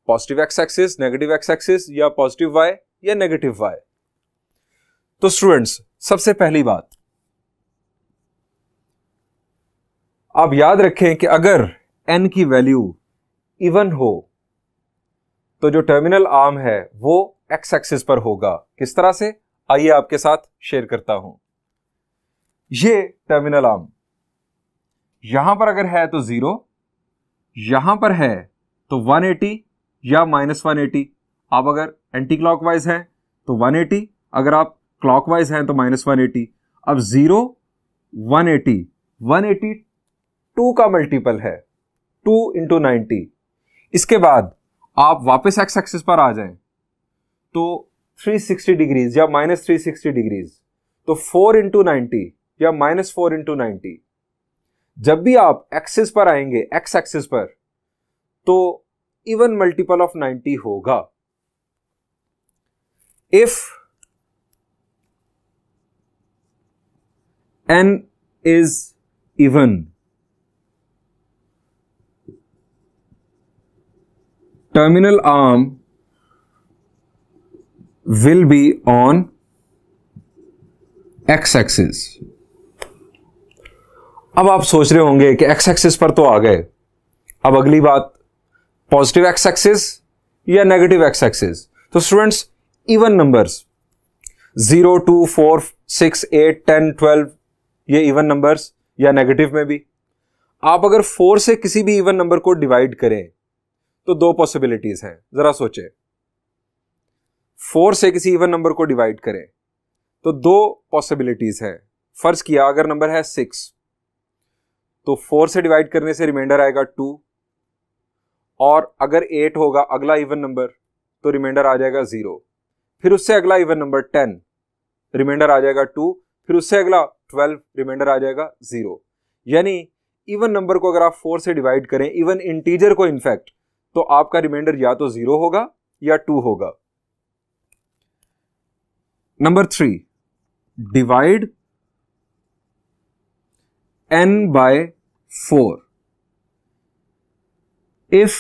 Speaker 1: positive X axis, negative X axis, या पॉजिटिव वाई या नेगेटिव वाई। तो स्टूडेंट्स, सबसे पहली बात आप याद रखें कि अगर n की वैल्यू इवन हो तो जो टर्मिनल आर्म है वो एक्स एक्सिस पर होगा। किस तरह से, आइए आपके साथ शेयर करता हूं। ये टर्मिनल आर्म यहां पर अगर है तो 0, यहां पर है तो 180 या -180। आप अगर एंटी क्लॉकवाइज हैं तो 180, अगर आप क्लॉकवाइज हैं तो -180। अब 0 180 2 का मल्टीपल है, 2 × 90। इसके बाद आप वापस एक्स एक्सिस पर आ जाएं तो 360 डिग्रीज या -360 डिग्रीज, तो 4 × 90 या -4 × 90। जब भी आप एक्सिस पर आएंगे, एक्स एक्सिस पर, तो इवन मल्टीपल ऑफ 90 होगा। If n is even, terminal arm will be on x axis। अब आप सोच रहे होंगे कि एक्स एक्सिस पर तो आ गए, अब अगली बात पॉजिटिव एक्स एक्सिस या नेगेटिव एक्स एक्सिस। तो स्टूडेंट्स इवन नंबर्स 0, 2, 4, 6, 8, 10, 12 ये इवन नंबर्स, या नेगेटिव में भी आप अगर 4 से किसी भी इवन नंबर को डिवाइड करें तो दो पॉसिबिलिटीज हैं। जरा सोचें, 4 से किसी इवन नंबर को डिवाइड करें तो दो पॉसिबिलिटीज हैं। फर्ज किया अगर नंबर है 6 तो 4 से डिवाइड करने से रिमाइंडर आएगा 2, और अगर 8 होगा अगला इवन नंबर तो रिमाइंडर आ जाएगा 0, फिर उससे अगला इवन नंबर 10 रिमाइंडर आ जाएगा 2, फिर उससे अगला 12 रिमाइंडर आ जाएगा 0। यानी इवन नंबर को अगर आप 4 से डिवाइड करें, इवन इंटीजर को इनफैक्ट, तो आपका रिमाइंडर या तो 0 होगा या 2 होगा। Number 3, divide n by 4 if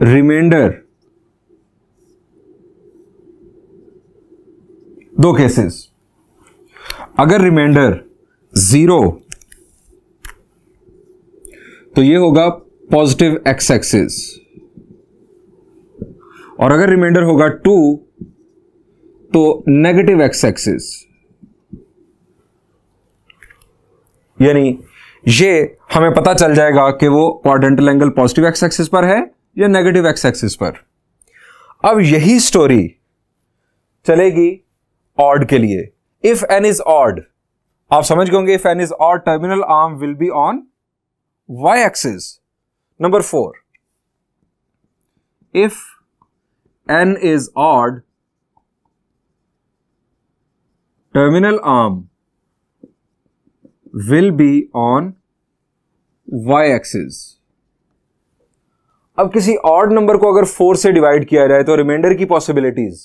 Speaker 1: remainder, दो केसेस, अगर रिमाइंडर 0 तो ये होगा पॉजिटिव एक्स एक्सिस, और अगर रिमाइंडर होगा 2 तो नेगेटिव एक्स एक्सिस। यानी ये हमें पता चल जाएगा कि वो quadrantal angle positive X axis पर है या नेगेटिव एक्स एक्सिस पर। अब यही स्टोरी चलेगी ऑड के लिए। इफ एन इज ऑड, आप समझ गए होंगे, if n is odd terminal arm will be on Y axis. Number 4, if n is odd terminal arm will be on y-axis। अब किसी ऑड नंबर को अगर 4 से डिवाइड किया जाए तो रिमाइंडर की पॉसिबिलिटीज,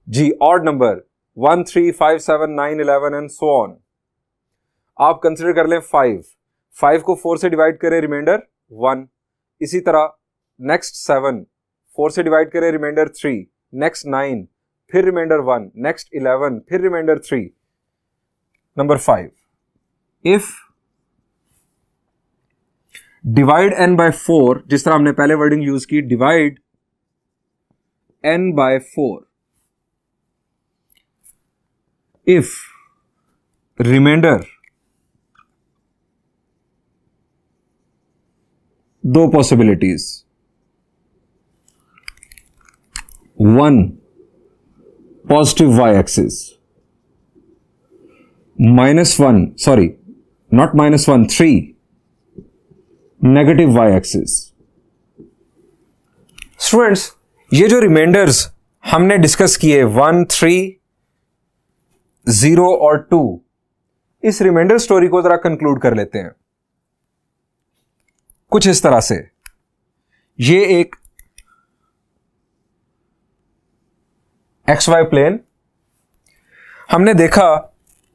Speaker 1: जी odd number 1, 3, 5, 7, 9, 11 and so on, आप कंसिडर कर लें 5 को 4 से डिवाइड करें रिमाइंडर 1, इसी तरह नेक्स्ट 7 4 से डिवाइड करें रिमाइंडर 3, नेक्स्ट 9 फिर रिमाइंडर 1, नेक्स्ट 11 फिर remainder 3। Number 5, if divide n by 4, जिस तरह हमने पहले वर्डिंग यूज की, डिवाइड n by 4 इफ रिमाइंडर, दो possibilities, 1 positive y axis, -1, sorry not -1, 3 negative y axis. Students ये जो रिमाइंडर्स हमने डिस्कस किए 1, 3, 0 और 2, इस रिमाइंडर स्टोरी को जरा कंक्लूड कर लेते हैं कुछ इस तरह से। ये एक XY प्लेन, हमने देखा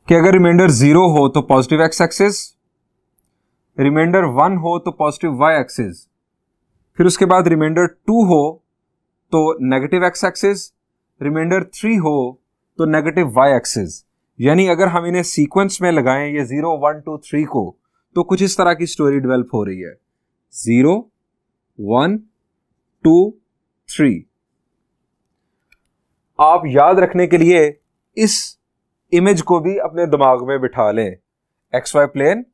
Speaker 1: कि अगर रिमाइंडर 0 हो तो पॉजिटिव एक्स एक्सिस, रिमाइंडर 1 हो तो पॉजिटिव y एक्सिस, फिर उसके बाद रिमाइंडर 2 हो तो नेगेटिव एक्स एक्सिस, रिमाइंडर 3 हो तो नेगेटिव y एक्सिस। यानी अगर हम इन्हें सीक्वेंस में लगाएं ये 0, 1, 2, 3 को, तो कुछ इस तरह की स्टोरी डेवलप हो रही है, 0, 1, 2, 3। आप याद रखने के लिए इस इमेज को भी अपने दिमाग में बिठा लें, XY प्लेन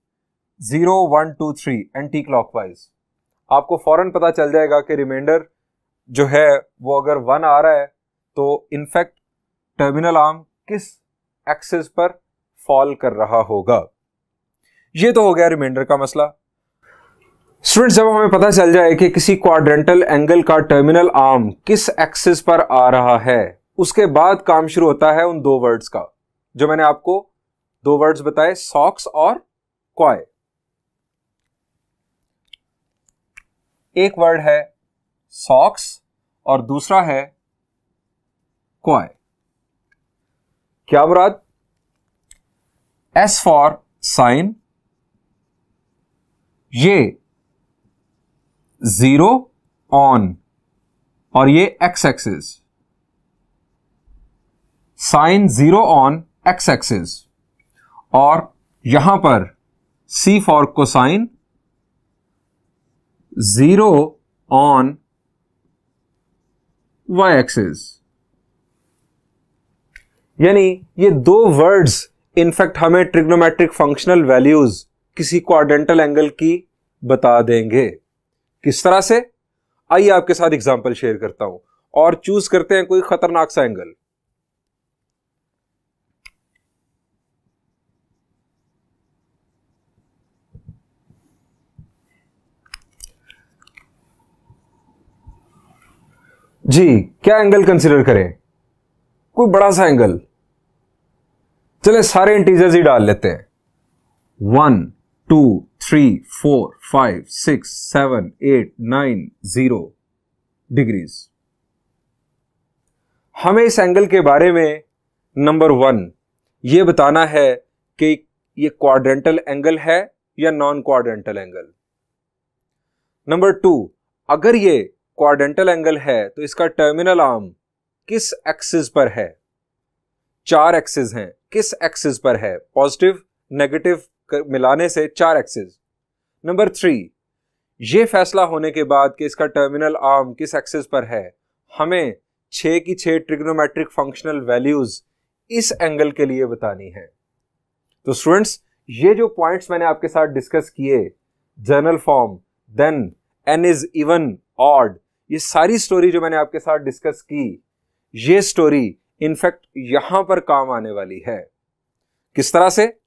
Speaker 1: 0, 1, 2, 3 एंटी क्लॉकवाइज। आपको फौरन पता चल जाएगा कि रिमाइंडर जो है वो अगर 1 आ रहा है तो इनफैक्ट टर्मिनल आर्म किस एक्सिस पर फॉल कर रहा होगा। ये तो हो गया रिमाइंडर का मसला। स्टूडेंट्स जब हमें पता चल जाए कि किसी क्वाड्रेंटल एंगल का टर्मिनल आर्म किस एक्सिस पर आ रहा है, उसके बाद काम शुरू होता है उन दो वर्ड्स का जो मैंने आपको दो वर्ड्स बताए, सॉक्स और क्वाय। एक वर्ड है सॉक्स और दूसरा है क्वाय। क्या मुराद? एस फॉर साइन, ये 0 ऑन और ये x axis. Sine 0 on x axis, और यहां पर C for cosine 0 on y axis. यानी ये दो वर्ड्स इनफैक्ट हमें ट्रिग्नोमेट्रिक फंक्शनल वैल्यूज किसी क्वाड्रेंटल एंगल की बता देंगे। किस तरह से, आइए आपके साथ एग्जांपल शेयर करता हूं और चूज करते हैं कोई खतरनाक सा एंगल। जी, क्या एंगल कंसीडर करें? कोई बड़ा सा एंगल। चले सारे इंटीजर्स ही डाल लेते हैं। 1 2 3 4 5 6 7 8 9 0 डिग्रीज। हमें इस एंगल के बारे में नंबर 1 यह बताना है कि यह क्वाड्रेंटल एंगल है या नॉन क्वाड्रेंटल एंगल। नंबर 2, अगर ये क्वाड्रेंटल एंगल है तो इसका टर्मिनल आर्म किस एक्सिस पर है? 4 एक्सिस हैं, किस एक्सिस पर है? पॉजिटिव नेगेटिव मिलाने से 4 एक्सिस। नंबर 3, यह फैसला होने के बाद कि इसका टर्मिनल आर्म किस एक्सिस पर है, हमें 6 की 6 ट्रिग्नोमेट्रिक फंक्शनल वैल्यूज इस एंगल के लिए बतानी है। तो स्टूडेंट्स, ये जो पॉइंट्स मैंने आपके साथ डिस्कस किए, general form, then n is even odd, ये सारी स्टोरी जो मैंने आपके साथ डिस्कस की, ये स्टोरी इनफैक्ट यहां पर काम आने वाली है। किस तरह से?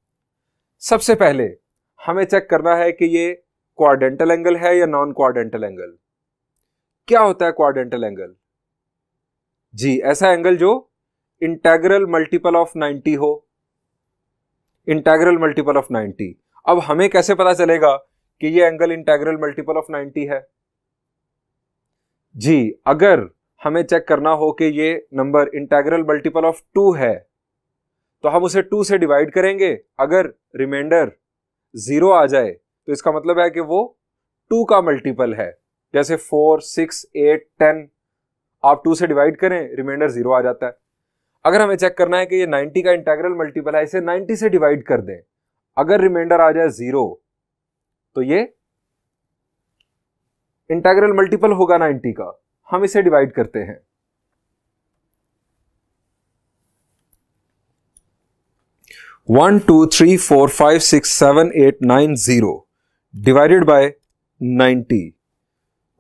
Speaker 1: सबसे पहले हमें चेक करना है कि ये क्वाड्रेंटल एंगल है या नॉन क्वाड्रेंटल एंगल। क्या होता है क्वाड्रेंटल एंगल? जी, ऐसा एंगल जो इंटेग्रल मल्टीपल ऑफ 90 हो। Integral multiple of 90। अब हमें कैसे पता चलेगा कि ये एंगल इंटेग्रल मल्टीपल ऑफ 90 है? जी, अगर हमें चेक करना हो कि ये नंबर इंटेग्रल मल्टीपल ऑफ 2 है तो हम उसे 2 से डिवाइड करेंगे। अगर रिमाइंडर 0 आ जाए तो इसका मतलब है कि वो 2 का मल्टीपल है। जैसे 4 6 8 10, आप 2 से डिवाइड करें, रिमाइंडर 0 आ जाता है। अगर हमें चेक करना है कि ये 90 का इंटेग्रल मल्टीपल है, इसे 90 से डिवाइड कर दें। अगर रिमाइंडर आ जाए 0 तो ये इंटेग्रल मल्टीपल होगा 90 का। हम इसे डिवाइड करते हैं। One 2 3 4 5 6 7 8 9 0 divided bye 90।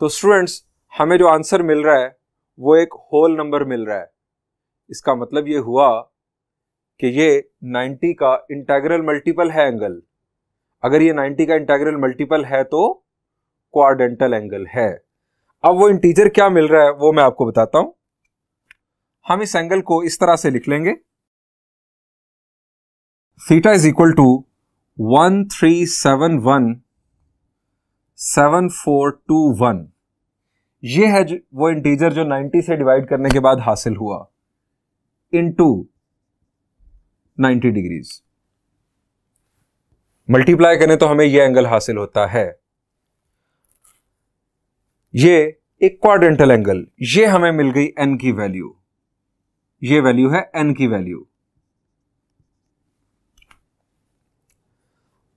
Speaker 1: तो स्टूडेंट्स, हमें जो आंसर मिल रहा है वो एक होल नंबर मिल रहा है। इसका मतलब ये हुआ कि ये 90 का इंटेग्रल मल्टीपल है एंगल। अगर ये 90 का इंटेग्रल मल्टीपल है तो क्वाड्रेंटल एंगल है। अब वो इंटीजर क्या मिल रहा है वो मैं आपको बताता हूं। हम इस एंगल को इस तरह से लिख लेंगे, थीटा इज इक्वल टू 13717421। ये है वो इंटीजर जो 90 से डिवाइड करने के बाद हासिल हुआ, इनटू 90 डिग्रीज। मल्टीप्लाई करें तो हमें यह एंगल हासिल होता है। ये एक क्वाड्रेंटल एंगल, ये हमें मिल गई n की वैल्यू। ये वैल्यू है n की वैल्यू।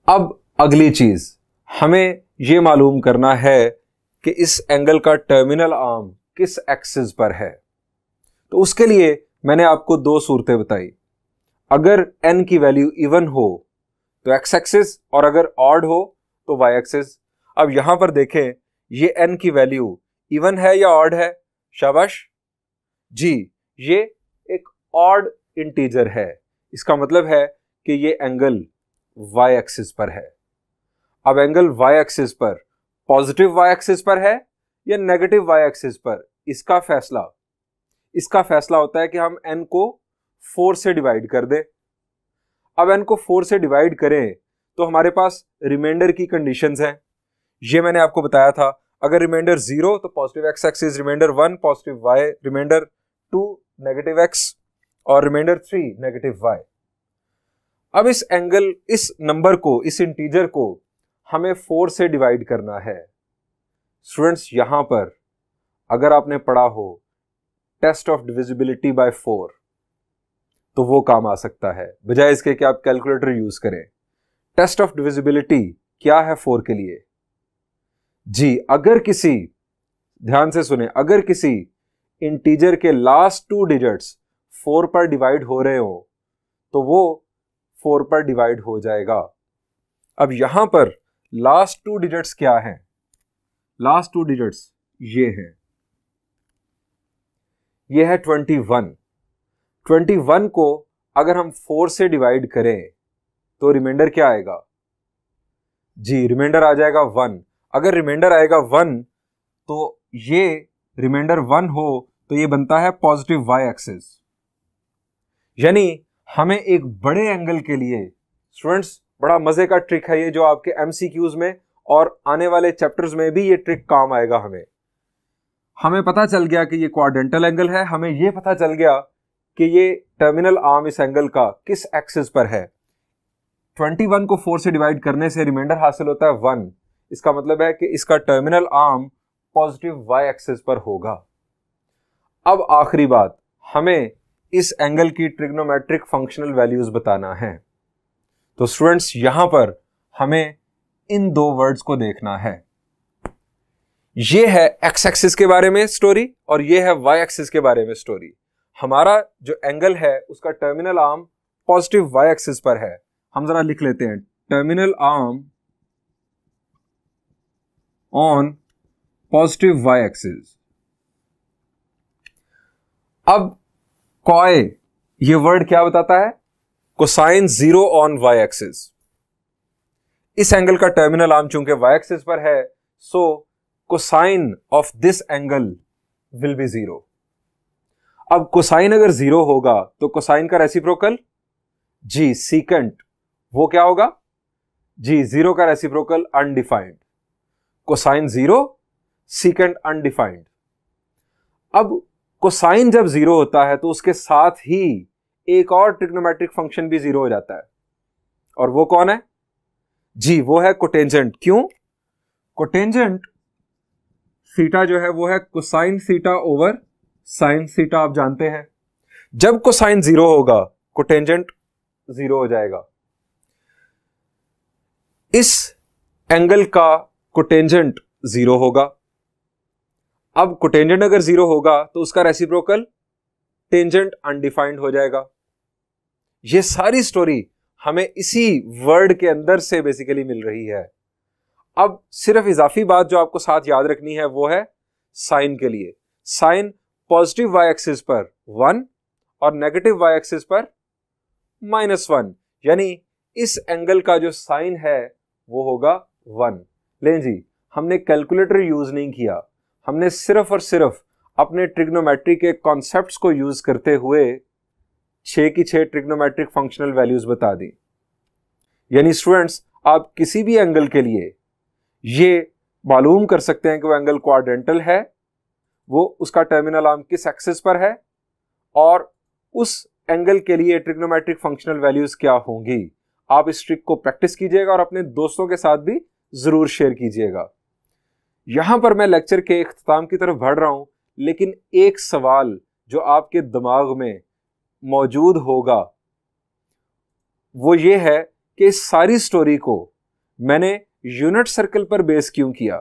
Speaker 1: अब अगली चीज हमें यह मालूम करना है कि इस एंगल का टर्मिनल आर्म किस एक्सिस पर है। तो उसके लिए मैंने आपको दो सूरतें बताई। अगर n की वैल्यू इवन हो तो x एक्सिस, और अगर ऑड हो तो y एक्सिस। अब यहां पर देखें, ये n की वैल्यू इवन है या ऑड है? शाबाश जी, ये एक ऑड इंटीजर है। इसका मतलब है कि ये एंगल y एक्सिस पर है। अब एंगल y एक्सिस पर पॉजिटिव y एक्सिस पर है या नेगेटिव y एक्सिस पर, इसका फैसला होता है कि हम n को 4 से डिवाइड कर दें। अब n को 4 से डिवाइड करें तो हमारे पास रिमाइंडर की कंडीशंस हैं। ये मैंने आपको बताया था। अगर रिमाइंडर 0 तो positive x axis, remainder 1 positive y, remainder 2 negative x और रिमाइंडर 3 नेगेटिव y। अब इस नंबर को, इस इंटीजर को हमें 4 से डिवाइड करना है। स्टूडेंट्स, यहां पर अगर आपने पढ़ा हो टेस्ट ऑफ डिविजिबिलिटी बाय 4, तो वो काम आ सकता है, बजाय इसके कि आप कैलकुलेटर यूज करें। टेस्ट ऑफ डिविजिबिलिटी क्या है 4 के लिए? जी, अगर किसी, ध्यान से सुने, अगर किसी इंटीजर के लास्ट 2 डिजिट्स 4 पर डिवाइड हो रहे हो तो वो 4 पर डिवाइड हो जाएगा। अब यहां पर लास्ट 2 डिजिट्स क्या हैं? लास्ट 2 डिजिट्स ये हैं, ये है 21। 21 को अगर हम 4 से डिवाइड करें तो रिमाइंडर क्या आएगा? जी, रिमाइंडर आ जाएगा 1। अगर रिमाइंडर आएगा 1 तो ये रिमाइंडर 1 हो तो ये बनता है पॉजिटिव वाई एक्सिस। यानी हमें एक बड़े एंगल के लिए, स्टूडेंट्स बड़ा मजे का ट्रिक है ये, जो आपके एमसीक्यूज में और आने वाले चैप्टर्स में भी ये ट्रिक काम आएगा। हमें पता चल गया कि ये क्वाड्रेंटल एंगल है, हमें ये पता चल गया कि ये टर्मिनल आर्म इस एंगल का किस एक्सिस पर है। 21 को 4 से डिवाइड करने से रिमाइंडर हासिल होता है 1। इसका मतलब है कि इसका terminal arm positive Y axis पर होगा। अब आखिरी बात, हमें इस एंगल की ट्रिग्नोमेट्रिक फंक्शनल वैल्यूज बताना है। तो स्टूडेंट्स यहां पर हमें इन 2 वर्ड्स को देखना है। ये है एक्स एक्सिस के बारे में स्टोरी और ये है वाई एक्सिस के बारे में स्टोरी। हमारा जो एंगल है उसका terminal arm positive Y axis पर है। हम जरा लिख लेते हैं, terminal arm on positive Y axis. अब कॉय, ये वर्ड क्या बताता है? Cosine 0 on Y axis. इस एंगल का टर्मिनल आर्म चूंकि वाई एक्सिस पर है, so cosine of this angle will be 0। अब कोसाइन अगर 0 होगा तो कोसाइन का रेसिप्रोकल, जी सीकेंट, वो क्या होगा? जी 0 का reciprocal undefined. Cosine 0, secant undefined. अब कोसाइन जब 0 होता है तो उसके साथ ही एक और ट्रिग्नोमेट्रिक फंक्शन भी 0 हो जाता है, और वो कौन है? जी वो है कोटेंजेंट। क्यों? कोटेंजेंट थीटा जो है वो है cosine theta over sine theta. आप जानते हैं जब कोसाइन 0 होगा कोटेंजेंट 0 हो जाएगा। इस एंगल का कोटेंजेंट 0 होगा। अब कोटेंजेंट अगर 0 होगा तो उसका रेसिप्रोकल टेंजेंट अनडिफाइंड हो जाएगा। ये सारी स्टोरी हमें इसी वर्ड के अंदर से बेसिकली मिल रही है। अब सिर्फ इजाफी बात जो आपको साथ याद रखनी है वो है साइन के लिए। साइन पॉजिटिव वाई एक्सिस पर 1 और नेगेटिव वाई एक्सिस पर -1, यानी इस एंगल का जो साइन है वो होगा 1। लें जी, हमने कैलकुलेटर यूज नहीं किया, हमने सिर्फ और सिर्फ अपने ट्रिग्नोमेट्री के कॉन्सेप्ट्स को यूज करते हुए 6 की 6 ट्रिग्नोमेट्रिक फंक्शनल वैल्यूज बता दी। यानी स्टूडेंट्स आप किसी भी एंगल के लिए ये मालूम कर सकते हैं कि वो एंगल क्वाड्रेंटल है, वो उसका टर्मिनल आर्म किस एक्सिस पर है, और उस एंगल के लिए ट्रिग्नोमेट्रिक फंक्शनल वैल्यूज क्या होंगी। आप इस ट्रिक को प्रैक्टिस कीजिएगा और अपने दोस्तों के साथ भी जरूर शेयर कीजिएगा। यहां पर मैं लेक्चर के इख्तिताम की तरफ बढ़ रहा हूं, लेकिन एक सवाल जो आपके दिमाग में मौजूद होगा वो ये है कि इस सारी स्टोरी को मैंने यूनिट सर्कल पर बेस क्यों किया,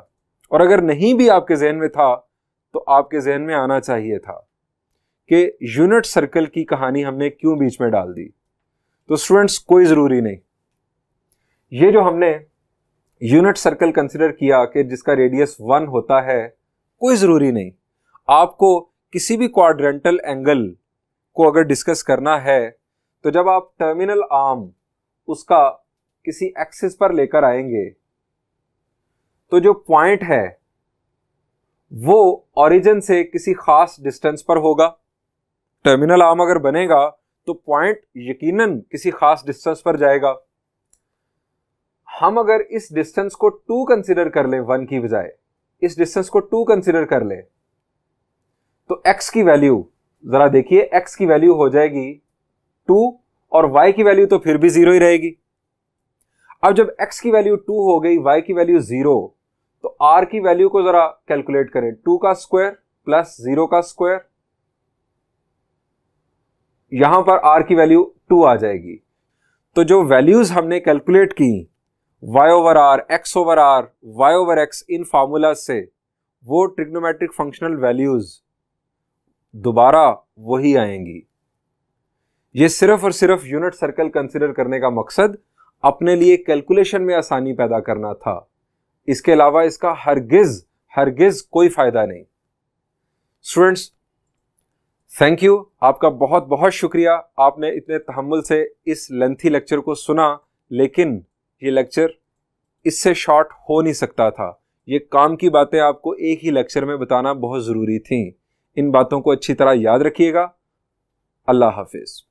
Speaker 1: और अगर नहीं भी आपके जहन में था तो आपके जहन में आना चाहिए था कि यूनिट सर्कल की कहानी हमने क्यों बीच में डाल दी। तो स्टूडेंट्स कोई जरूरी नहीं, ये जो हमने यूनिट सर्कल कंसिडर किया कि जिसका रेडियस 1 होता है, कोई जरूरी नहीं। आपको किसी भी क्वाड्रेंटल एंगल को अगर डिस्कस करना है तो जब आप टर्मिनल आर्म उसका किसी एक्सिस पर लेकर आएंगे तो जो पॉइंट है वो ओरिजिन से किसी खास डिस्टेंस पर होगा। टर्मिनल आर्म अगर बनेगा तो पॉइंट यकीनन किसी खास डिस्टेंस पर जाएगा। हम अगर इस डिस्टेंस को 2 कंसीडर कर लें, 1 की बजाय इस डिस्टेंस को 2 कंसीडर कर लें, तो x की वैल्यू जरा देखिए, x की वैल्यू हो जाएगी 2 और y की वैल्यू तो फिर भी 0 ही रहेगी। अब जब x की वैल्यू 2 हो गई, y की वैल्यू 0, तो r की वैल्यू को जरा कैलकुलेट करें। 2 का स्क्वायर प्लस 0 का स्क्वायर, यहां पर r की वैल्यू 2 आ जाएगी। तो जो वैल्यूज हमने कैलकुलेट की y over r, x over r, y over x इन फार्मूला से, वो ट्रिग्नोमेट्रिक फंक्शनल वैल्यूज दोबारा वही आएंगी। ये सिर्फ और सिर्फ यूनिट सर्कल कंसीडर करने का मकसद अपने लिए कैलकुलेशन में आसानी पैदा करना था। इसके अलावा इसका हरगिज कोई फायदा नहीं। स्टूडेंट्स, थैंक यू, आपका बहुत बहुत शुक्रिया। आपने इतने तहम्मुल से इस लेंथी लेक्चर को सुना, लेकिन ये लेक्चर इससे शॉर्ट हो नहीं सकता था। ये काम की बातें आपको एक ही लेक्चर में बताना बहुत ज़रूरी थी। इन बातों को अच्छी तरह याद रखिएगा। अल्लाह हाफिज़।